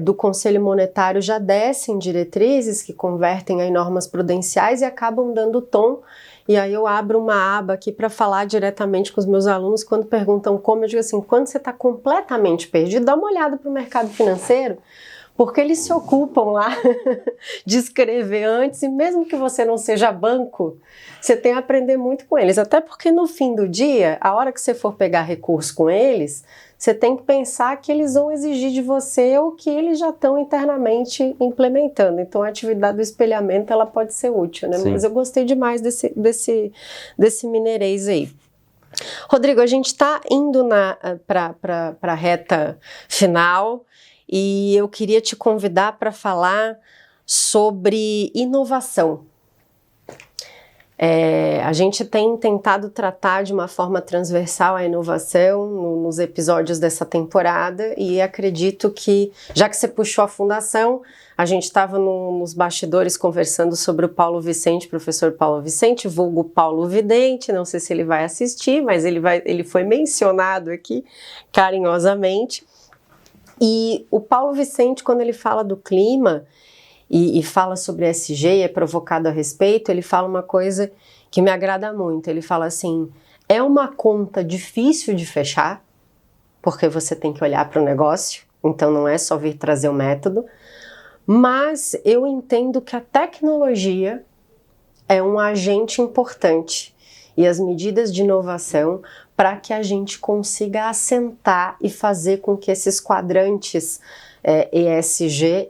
do Conselho Monetário já descem diretrizes que convertem em normas prudenciais e acabam dando tom. E aí eu abro uma aba aqui para falar diretamente com os meus alunos quando perguntam como, eu digo assim, quando você está completamente perdido, dá uma olhada para o mercado financeiro, porque eles se ocupam lá de escrever antes, e mesmo que você não seja banco, você tem a aprender muito com eles, até porque no fim do dia, a hora que você for pegar recurso com eles, você tem que pensar que eles vão exigir de você o que eles já estão internamente implementando. Então a atividade do espelhamento ela pode ser útil, né? Mas eu gostei demais desse Mineirês aí. Rodrigo, a gente está indo para a reta final e eu queria te convidar para falar sobre inovação. A gente tem tentado tratar de uma forma transversal a inovação nos episódios dessa temporada e acredito que, já que você puxou a fundação, a gente estava nos bastidores conversando sobre o Paulo Vicente, professor Paulo Vicente, vulgo Paulo Vidente, não sei se ele vai assistir, mas ele foi mencionado aqui carinhosamente. E o Paulo Vicente, quando ele fala do clima, e fala sobre ESG e é provocado a respeito, ele fala uma coisa que me agrada muito. Ele fala assim, é uma conta difícil de fechar, porque você tem que olhar para o negócio, então não é só vir trazer o método, mas eu entendo que a tecnologia é um agente importante e as medidas de inovação para que a gente consiga assentar e fazer com que esses quadrantes ESG,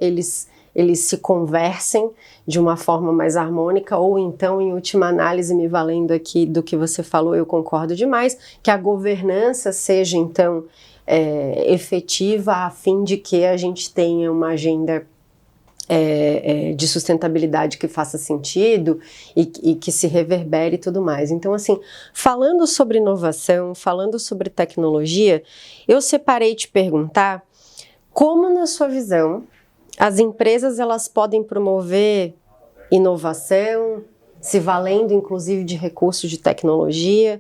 eles se conversem de uma forma mais harmônica, ou então, em última análise, me valendo aqui do que você falou, eu concordo demais, que a governança seja, então, efetiva, a fim de que a gente tenha uma agenda de sustentabilidade que faça sentido e que se reverbere e tudo mais. Então, assim, falando sobre inovação, falando sobre tecnologia, eu separei te perguntar como, na sua visão, as empresas elas podem promover inovação, se valendo inclusive de recursos de tecnologia,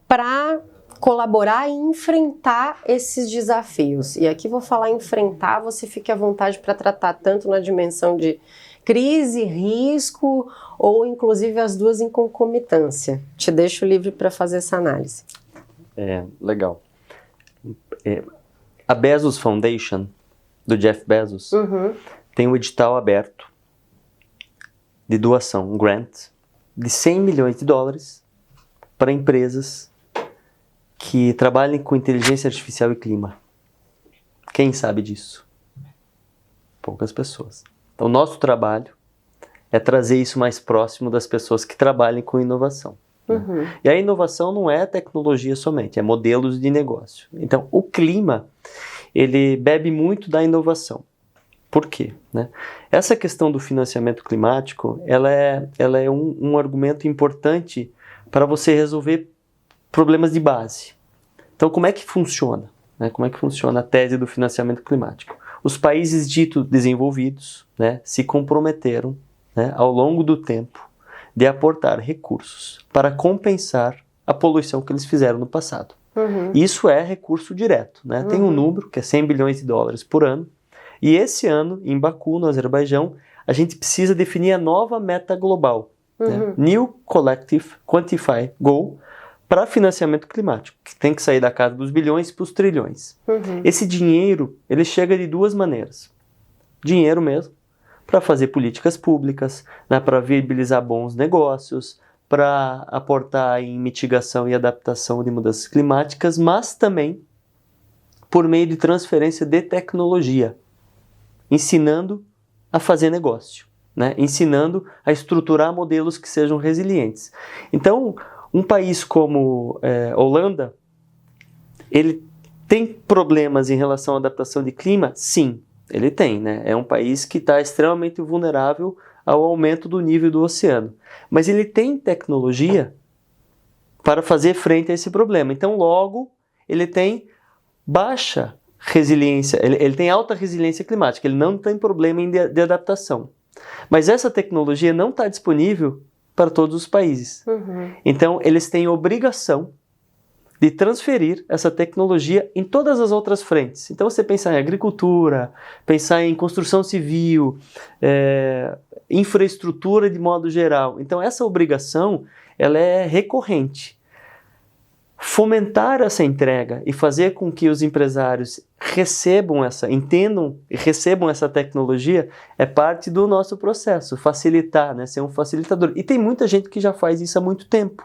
para colaborar e enfrentar esses desafios. E aqui vou falar enfrentar, você fique à vontade para tratar tanto na dimensão de crise, risco, ou inclusive as duas em concomitância. Te deixo livre para fazer essa análise. Legal. A Bezos Foundation, do Jeff Bezos, tem um edital aberto de doação, um grant, de 100 milhões de dólares para empresas que trabalhem com inteligência artificial e clima. Quem sabe disso? Poucas pessoas. Então, nosso trabalho é trazer isso mais próximo das pessoas que trabalhem com inovação. Né? E a inovação não é tecnologia somente, é modelos de negócio. Então, o clima, ele bebe muito da inovação. Por quê? Né? Essa questão do financiamento climático, ela é um argumento importante para você resolver problemas de base. Então, como é que funciona? Né? Como é que funciona a tese do financiamento climático? Os países ditos desenvolvidos, né, se comprometeram, né, ao longo do tempo de aportar recursos para compensar a poluição que eles fizeram no passado. Isso é recurso direto. Né? Tem um número, que é 100 bilhões de dólares por ano, e esse ano, em Baku, no Azerbaijão, a gente precisa definir a nova meta global, né? New Collective Quantified Goal, para financiamento climático, que tem que sair da casa dos bilhões para os trilhões. Esse dinheiro, ele chega de duas maneiras. Dinheiro mesmo, para fazer políticas públicas, né, para viabilizar bons negócios, para aportar em mitigação e adaptação de mudanças climáticas, mas também por meio de transferência de tecnologia, ensinando a fazer negócio, né, ensinando a estruturar modelos que sejam resilientes. Então, um país como Holanda, ele tem problemas em relação à adaptação de clima? Sim, ele tem, né? É um país que está extremamente vulnerável ao aumento do nível do oceano. Mas ele tem tecnologia para fazer frente a esse problema. Então, logo, ele tem baixa resiliência, ele tem alta resiliência climática, ele não tem problema de adaptação. Mas essa tecnologia não está disponível para todos os países. Então, eles têm obrigação de transferir essa tecnologia em todas as outras frentes. Então, você pensar em agricultura, pensar em construção civil, infraestrutura de modo geral. Então, essa obrigação, ela é recorrente. Fomentar essa entrega e fazer com que os empresários entendam e recebam essa tecnologia é parte do nosso processo, facilitar, né, ser um facilitador. E tem muita gente que já faz isso há muito tempo,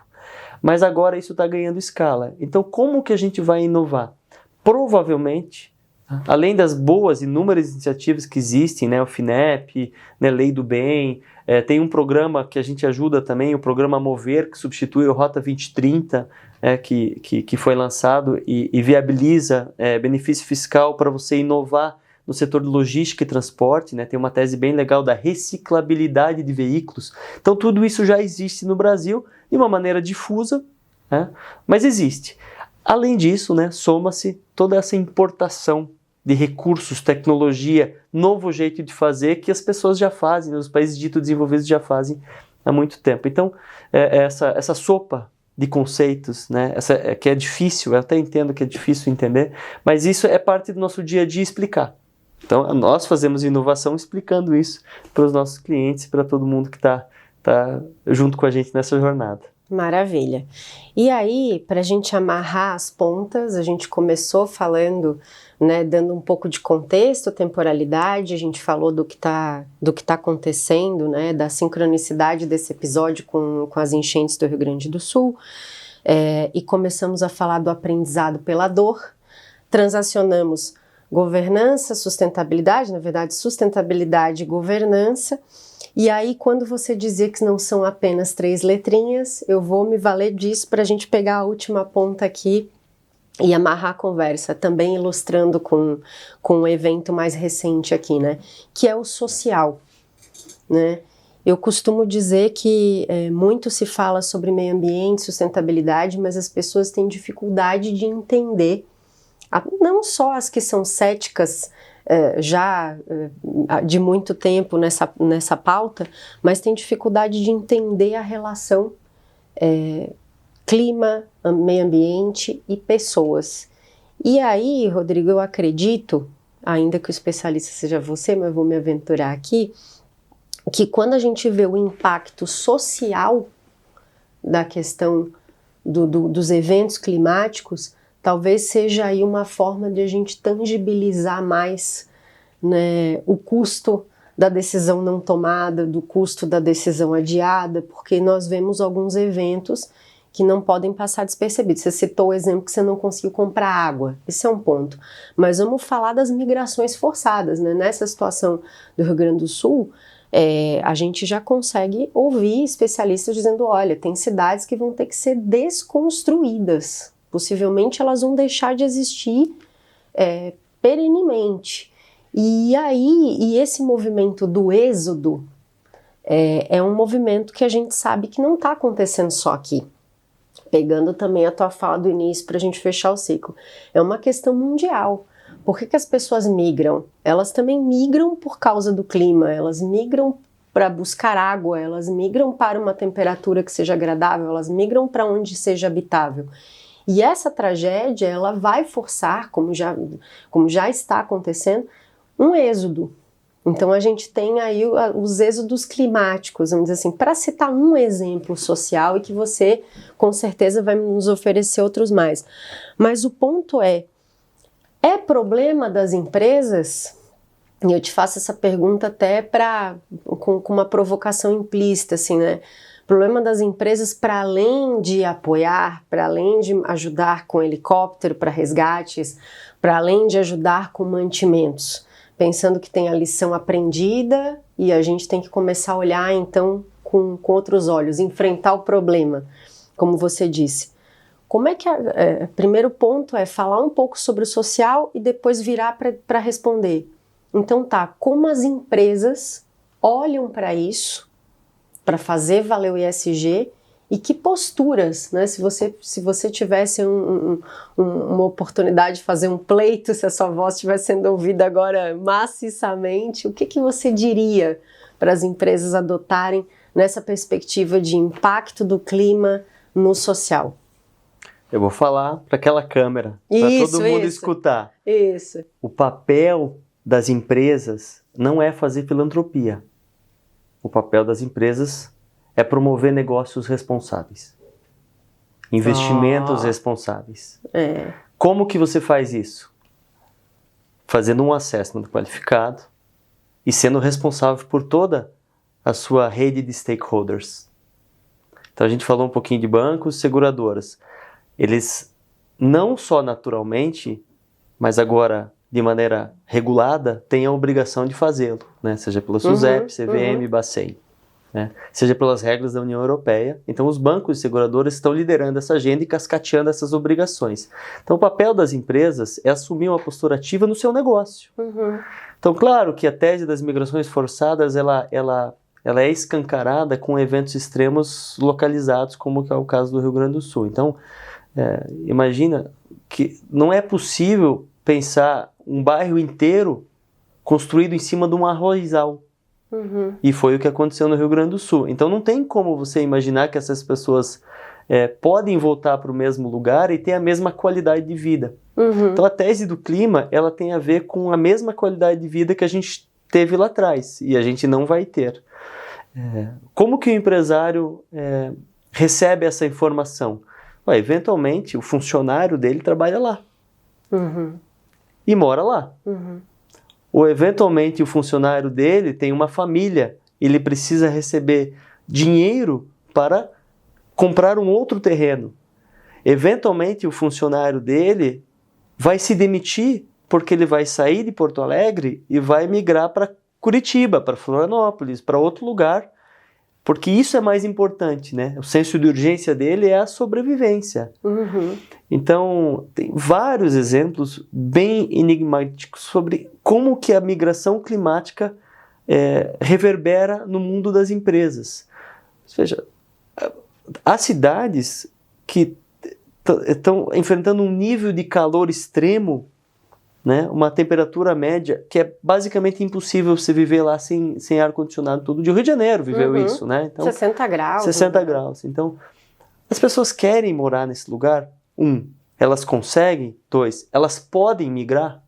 mas agora isso está ganhando escala. Então, como que a gente vai inovar? Provavelmente, além das boas inúmeras iniciativas que existem, né, o FINEP, né, Lei do Bem, tem um programa que a gente ajuda também, o programa Mover, que substitui o Rota 2030, que foi lançado e viabiliza benefício fiscal para você inovar no setor de logística e transporte, né? Tem uma tese bem legal da reciclabilidade de veículos. Então, tudo isso já existe no Brasil de uma maneira difusa, né? Mas existe. Além disso, né, soma-se toda essa importação de recursos, tecnologia, novo jeito de fazer que as pessoas já fazem, os países ditos desenvolvidos já fazem há muito tempo. Então, essa sopa de conceitos, né, que é difícil, eu até entendo que é difícil entender, mas isso é parte do nosso dia a dia explicar. Então, nós fazemos inovação explicando isso para os nossos clientes, para todo mundo que está junto com a gente nessa jornada. Maravilha. E aí, para a gente amarrar as pontas, a gente começou falando, né, dando um pouco de contexto, temporalidade, a gente falou do que tá acontecendo, né, da sincronicidade desse episódio com as enchentes do Rio Grande do Sul, e começamos a falar do aprendizado pela dor, transacionamos governança, sustentabilidade, na verdade, sustentabilidade e governança. E aí, quando você dizia que não são apenas 3 letrinhas, eu vou me valer disso para a gente pegar a última ponta aqui e amarrar a conversa, também ilustrando com um evento mais recente aqui, né? Que é o social, né? Eu costumo dizer que muito se fala sobre meio ambiente, sustentabilidade, mas as pessoas têm dificuldade de entender, não só as que são céticas, já de muito tempo nessa pauta, mas tem dificuldade de entender a relação clima, meio ambiente e pessoas. E aí, Rodrigo, eu acredito, ainda que o especialista seja você, mas eu vou me aventurar aqui, que quando a gente vê o impacto social da questão dos eventos climáticos, talvez seja aí uma forma de a gente tangibilizar mais, né, o custo da decisão não tomada, do custo da decisão adiada, porque nós vemos alguns eventos que não podem passar despercebidos. Você citou o exemplo que você não conseguiu comprar água, esse é um ponto. Mas vamos falar das migrações forçadas, né? Nessa situação do Rio Grande do Sul, a gente já consegue ouvir especialistas dizendo, olha, tem cidades que vão ter que ser desconstruídas, possivelmente elas vão deixar de existir perenemente. E aí, esse movimento do êxodo é um movimento que a gente sabe que não está acontecendo só aqui. Pegando também a tua fala do início para a gente fechar o ciclo. É uma questão mundial. Por que as pessoas migram? Elas também migram por causa do clima, elas migram para buscar água, elas migram para uma temperatura que seja agradável, elas migram para onde seja habitável. E essa tragédia, ela vai forçar, como já está acontecendo, um êxodo. Então a gente tem aí os êxodos climáticos, vamos dizer assim, para citar um exemplo social e que você com certeza vai nos oferecer outros mais. Mas o ponto é problema das empresas, e eu te faço essa pergunta até com uma provocação implícita, assim, né? Problema das empresas para além de apoiar, para além de ajudar com helicóptero para resgates, para além de ajudar com mantimentos, pensando que tem a lição aprendida e a gente tem que começar a olhar então com outros olhos, enfrentar o problema, como você disse. Como é que primeiro ponto é falar um pouco sobre o social e depois virar para responder. Então como as empresas olham para isso, para fazer valer o ESG, e que posturas, né? Se você tivesse uma oportunidade de fazer um pleito, se a sua voz estivesse sendo ouvida agora maciçamente, o que você diria para as empresas adotarem nessa perspectiva de impacto do clima no social? Eu vou falar para aquela câmera, para todo mundo escutar. Isso. O papel das empresas não é fazer filantropia. O papel das empresas é promover negócios responsáveis, investimentos responsáveis. Como que você faz isso? Fazendo um assessment qualificado e sendo responsável por toda a sua rede de stakeholders. Então a gente falou um pouquinho de bancos, seguradoras. Eles não só naturalmente, mas agora de maneira regulada, têm a obrigação de fazê-lo, né? Seja pela SUSEP, CVM, Bacen. Né? Seja pelas regras da União Europeia. Então os bancos e seguradoras estão liderando essa agenda e cascateando essas obrigações. Então o papel das empresas é assumir uma postura ativa no seu negócio. Então claro que a tese das migrações forçadas ela é escancarada com eventos extremos localizados, como que é o caso do Rio Grande do Sul. Então imagina que não é possível pensar um bairro inteiro construído em cima de um arrozal. E foi o que aconteceu no Rio Grande do Sul. Então não tem como você imaginar que essas pessoas podem voltar para o mesmo lugar e ter a mesma qualidade de vida. Então a tese do clima ela tem a ver com a mesma qualidade de vida que a gente teve lá atrás e a gente não vai ter. Como que o empresário recebe essa informação? Eventualmente o funcionário dele trabalha lá e mora lá. Ou eventualmente o funcionário dele tem uma família, ele precisa receber dinheiro para comprar um outro terreno. Eventualmente o funcionário dele vai se demitir porque ele vai sair de Porto Alegre e vai migrar para Curitiba, para Florianópolis, para outro lugar, porque isso é mais importante, né? O senso de urgência dele é a sobrevivência. Então, tem vários exemplos bem enigmáticos sobre como que a migração climática reverbera no mundo das empresas. Veja, há cidades que estão enfrentando um nível de calor extremo, né? Uma temperatura média que é basicamente impossível você viver lá sem ar-condicionado todo dia. O Rio de Janeiro viveu isso, né? Então, 60 graus. 60 graus. Então, As pessoas querem morar nesse lugar? 1, elas conseguem? 2, elas podem migrar?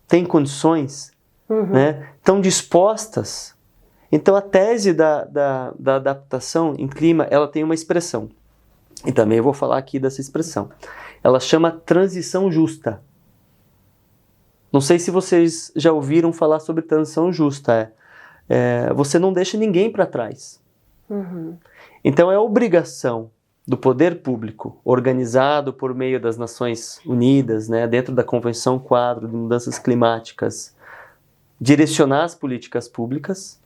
Têm condições? Né? Estão dispostas? Então a tese da adaptação em clima, ela tem uma expressão. E também eu vou falar aqui dessa expressão. Ela chama transição justa. Não sei se vocês já ouviram falar sobre transição justa. Você não deixa ninguém para trás. Então é obrigação do poder público, organizado por meio das Nações Unidas, né, dentro da Convenção Quadro de Mudanças Climáticas, direcionar as políticas públicas,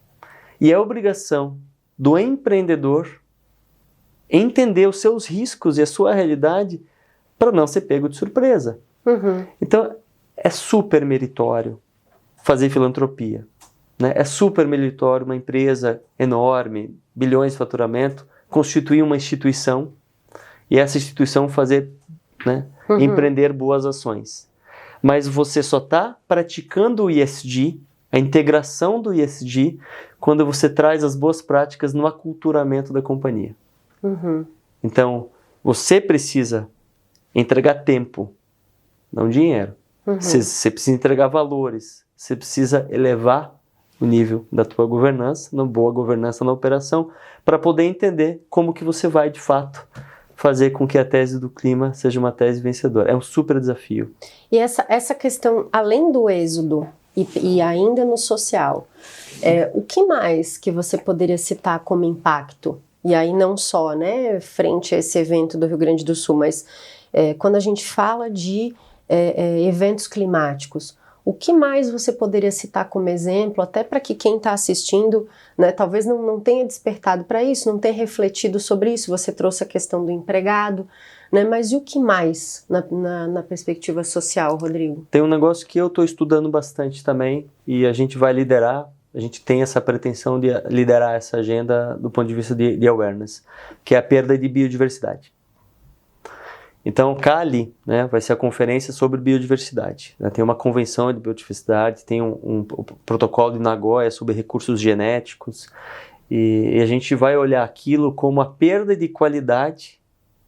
e é obrigação do empreendedor entender os seus riscos e a sua realidade para não ser pego de surpresa. Então, é super meritório fazer filantropia, né? É super meritório uma empresa enorme, bilhões de faturamento, constituir uma instituição e essa instituição fazer, né, empreender boas ações. Mas você só está praticando o ESG, a integração do ESG, quando você traz as boas práticas no aculturamento da companhia. Então, você precisa entregar tempo, não dinheiro. Você precisa entregar valores, você precisa elevar o nível da tua governança, na boa governança na operação, para poder entender como que você vai, de fato, fazer com que a tese do clima seja uma tese vencedora. É um super desafio. E essa questão, além do êxodo e ainda no social, o que mais que você poderia citar como impacto? E aí não só, né, frente a esse evento do Rio Grande do Sul, mas quando a gente fala de eventos climáticos, o que mais você poderia citar como exemplo, até para que quem está assistindo, né, talvez não tenha despertado para isso, não tenha refletido sobre isso? Você trouxe a questão do empregado, né, mas e o que mais na perspectiva social, Rodrigo? Tem um negócio que eu estou estudando bastante também e a gente vai liderar, a gente tem essa pretensão de liderar essa agenda do ponto de vista de awareness, que é a perda de biodiversidade. Então, CALI, né, vai ser a conferência sobre biodiversidade. Né? Tem uma convenção de biodiversidade, tem um protocolo de Nagoya sobre recursos genéticos, e a gente vai olhar aquilo como a perda de qualidade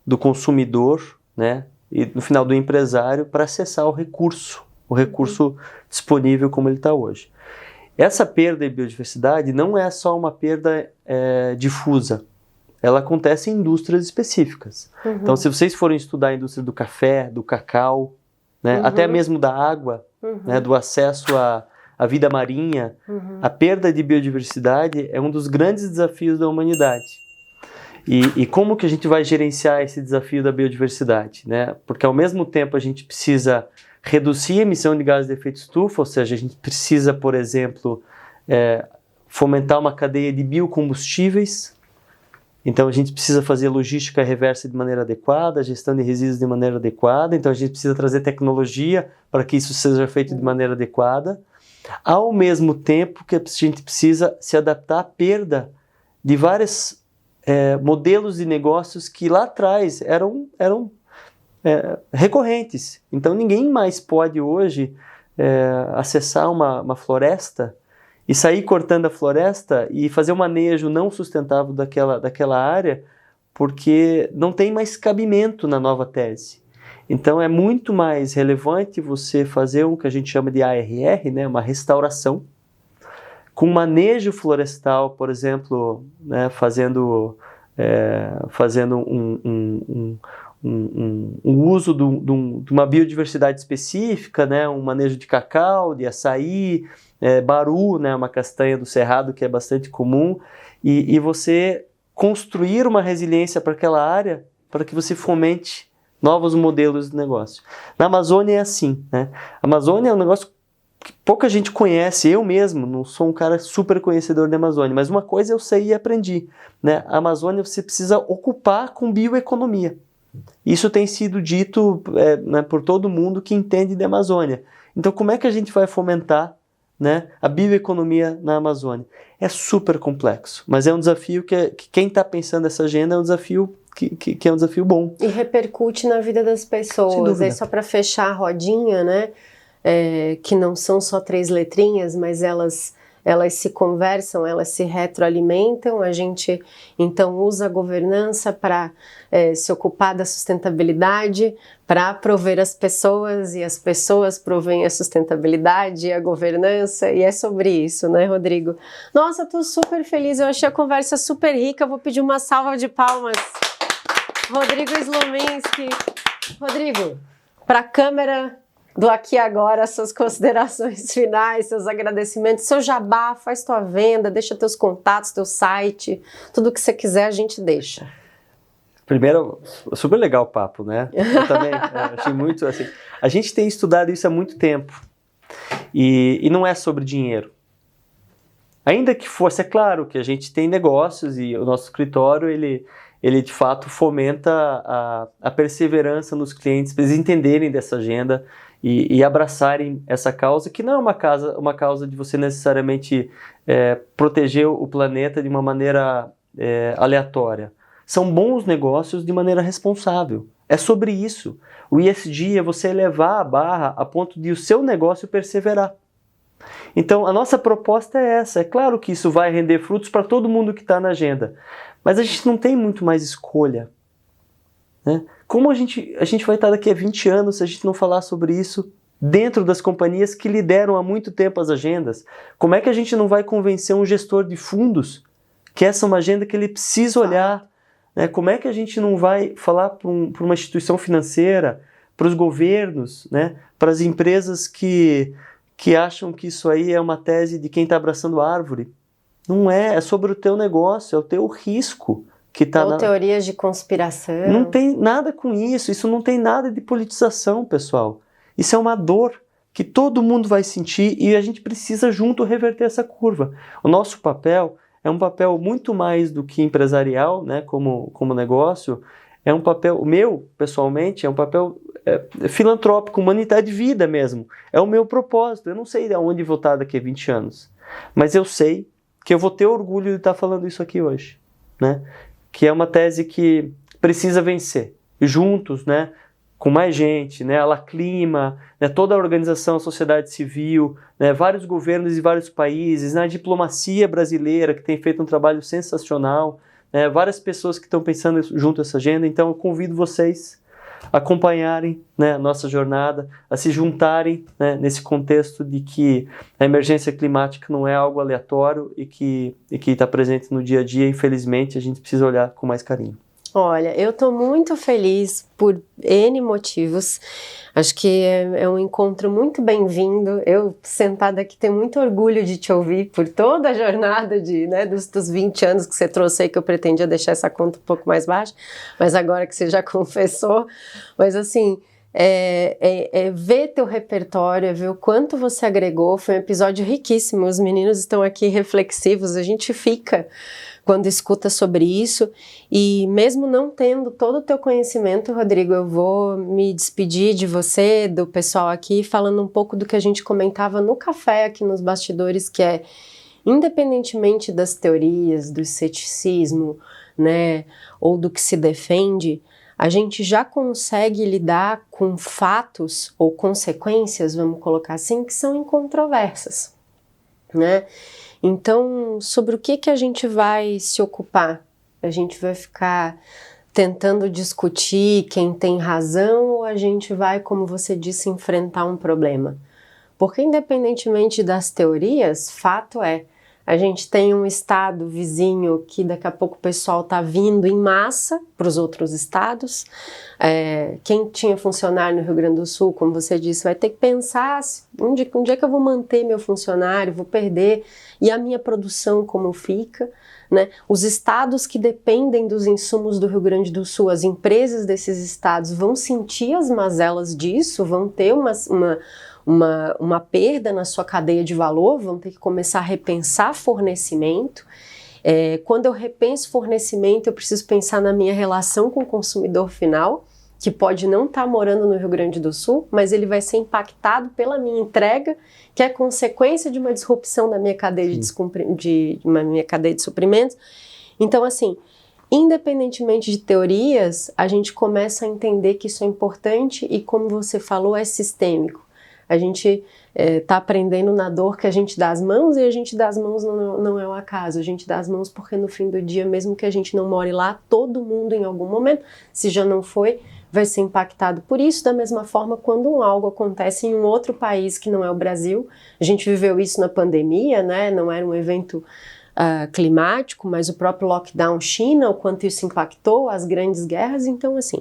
do consumidor, né, e no final do empresário, para acessar o recurso disponível como ele está hoje. Essa perda de biodiversidade não é só uma perda difusa. Ela acontece em indústrias específicas. Então, se vocês forem estudar a indústria do café, do cacau, né, até mesmo da água, né, do acesso à vida marinha, a perda de biodiversidade é um dos grandes desafios da humanidade. E como que a gente vai gerenciar esse desafio da biodiversidade? Né? Porque, ao mesmo tempo, a gente precisa reduzir a emissão de gases de efeito estufa, ou seja, a gente precisa, por exemplo, fomentar uma cadeia de biocombustíveis. Então, a gente precisa fazer logística reversa de maneira adequada, gestão de resíduos de maneira adequada. Então, a gente precisa trazer tecnologia para que isso seja feito de maneira adequada. Ao mesmo tempo que a gente precisa se adaptar à perda de vários modelos de negócios que lá atrás eram recorrentes. Então, ninguém mais pode hoje acessar uma floresta e sair cortando a floresta e fazer um manejo não sustentável daquela área, porque não tem mais cabimento na nova tese. Então é muito mais relevante você fazer o que a gente chama de ARR, né, uma restauração, com manejo florestal, por exemplo, né, fazendo um uso de uma biodiversidade específica, né, um manejo de cacau, de açaí, baru, né, uma castanha do cerrado que é bastante comum, e você construir uma resiliência para aquela área para que você fomente novos modelos de negócio. Na Amazônia é assim, né? A Amazônia é um negócio que pouca gente conhece, eu mesmo não sou um cara super conhecedor da Amazônia, mas uma coisa eu sei e aprendi, né? A Amazônia você precisa ocupar com bioeconomia. Isso tem sido dito né, por todo mundo que entende de Amazônia. Então, como é que a gente vai fomentar, né, a bioeconomia na Amazônia? É super complexo, mas é um desafio que quem está pensando essa agenda é um desafio que é um desafio bom. E repercute na vida das pessoas. Aí, só para fechar a rodinha, né, que não são só 3 letrinhas, mas elas elas se conversam, elas se retroalimentam, a gente então usa a governança para se ocupar da sustentabilidade, para prover as pessoas, e as pessoas provêm a sustentabilidade e a governança, e é sobre isso, né, Rodrigo? Nossa, tô super feliz, eu achei a conversa super rica, vou pedir uma salva de palmas. Rodrigo Slominski. Rodrigo, para a câmera do Aqui Agora, suas considerações finais, seus agradecimentos, seu jabá, faz tua venda, deixa teus contatos, teu site, tudo que você quiser a gente deixa. Primeiro, super legal o papo, né? Eu também achei muito assim. A gente tem estudado isso há muito tempo e não é sobre dinheiro. Ainda que fosse, é claro que a gente tem negócios e o nosso escritório, ele de fato fomenta a perseverança nos clientes para eles entenderem dessa agenda e abraçarem essa causa, que não é uma causa de você necessariamente proteger o planeta de uma maneira aleatória. São bons negócios de maneira responsável. É sobre isso. O ESG é você elevar a barra a ponto de o seu negócio perseverar. Então, a nossa proposta é essa. É claro que isso vai render frutos para todo mundo que está na agenda, mas a gente não tem muito mais escolha, né? Como a gente vai estar daqui a 20 anos se a gente não falar sobre isso dentro das companhias que lideram há muito tempo as agendas? Como é que a gente não vai convencer um gestor de fundos que essa é uma agenda que ele precisa olhar, né? Como é que a gente não vai falar para uma instituição financeira, para os governos, né? Para as empresas que acham que isso aí é uma tese de quem está abraçando árvore? Não é sobre o teu negócio, é o teu risco que está Ou teorias de conspiração. Não tem nada com isso não tem nada de politização, pessoal. Isso é uma dor que todo mundo vai sentir e a gente precisa junto reverter essa curva. O nosso papel é um papel muito mais do que empresarial, né, como negócio, é um papel, o meu, pessoalmente, é um papel filantrópico, humanitário de vida mesmo. É o meu propósito. Eu não sei de onde vou estar daqui a 20 anos, mas eu sei que eu vou ter orgulho de estar falando isso aqui hoje, né? Que é uma tese que precisa vencer, juntos, né? Com mais gente, né? A Laclima, né? Toda a organização, a sociedade civil, né? Vários governos de vários países, né? A diplomacia brasileira, que tem feito um trabalho sensacional, né? Várias pessoas que estão pensando junto a essa agenda. Então eu convido vocês a acompanharem, né, a nossa jornada, a se juntarem, né, nesse contexto de que a emergência climática não é algo aleatório e que está presente no dia a dia. Infelizmente, a gente precisa olhar com mais carinho. Olha, eu estou muito feliz por N motivos. Acho que é um encontro muito bem-vindo. Eu, sentada aqui, tenho muito orgulho de te ouvir por toda a jornada dos 20 anos que você trouxe aí, que eu pretendia deixar essa conta um pouco mais baixa, mas agora que você já confessou. Mas assim, ver teu repertório, ver o quanto você agregou. Foi um episódio riquíssimo. Os meninos estão aqui reflexivos, a gente fica quando escuta sobre isso, e mesmo não tendo todo o teu conhecimento, Rodrigo, eu vou me despedir de você, do pessoal aqui, falando um pouco do que a gente comentava no café aqui nos bastidores, que é, independentemente das teorias, do ceticismo, né, ou do que se defende, a gente já consegue lidar com fatos ou consequências, vamos colocar assim, que são incontroversas, né? Então, sobre o que a gente vai se ocupar? A gente vai ficar tentando discutir quem tem razão ou a gente vai, como você disse, enfrentar um problema? Porque independentemente das teorias, fato é, a gente tem um estado vizinho que daqui a pouco o pessoal está vindo em massa para os outros estados. Quem tinha funcionário no Rio Grande do Sul, como você disse, vai ter que pensar onde é que eu vou manter meu funcionário, vou perder, e a minha produção como fica, né? Os estados que dependem dos insumos do Rio Grande do Sul, as empresas desses estados vão sentir as mazelas disso, vão ter uma perda na sua cadeia de valor, vão ter que começar a repensar fornecimento. Quando eu repenso fornecimento, eu preciso pensar na minha relação com o consumidor final, que pode não estar morando no Rio Grande do Sul, mas ele vai ser impactado pela minha entrega, que é consequência de uma disrupção da minha cadeia minha cadeia de suprimentos. Então, assim, independentemente de teorias, a gente começa a entender que isso é importante e, como você falou, é sistêmico. A gente está aprendendo na dor que a gente dá as mãos, e a gente dá as mãos não é o acaso. A gente dá as mãos porque no fim do dia, mesmo que a gente não more lá, todo mundo em algum momento, se já não foi, vai ser impactado por isso. Da mesma forma, quando algo acontece em um outro país que não é o Brasil, a gente viveu isso na pandemia, né? Não era um evento climático, mas o próprio lockdown China, o quanto isso impactou, as grandes guerras. Então, assim,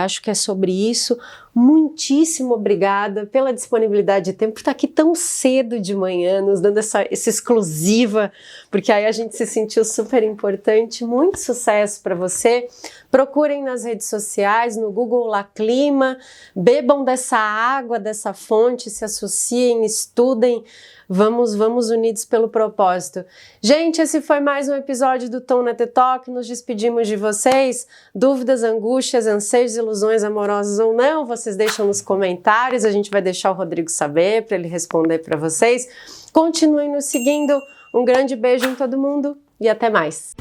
acho que é sobre isso. Muitíssimo obrigada pela disponibilidade de tempo, por estar aqui tão cedo de manhã, nos dando essa exclusiva, porque aí a gente se sentiu super importante. Muito sucesso para você. Procurem nas redes sociais, no Google La Clima, bebam dessa água, dessa fonte, se associem, estudem. Vamos unidos pelo propósito. Gente, esse foi mais um episódio do Tom na Talk. Nos despedimos de vocês. Dúvidas, angústias, anseios, ilusões amorosas ou não, vocês deixam nos comentários. A gente vai deixar o Rodrigo saber para ele responder para vocês. Continuem nos seguindo. Um grande beijo em todo mundo e até mais.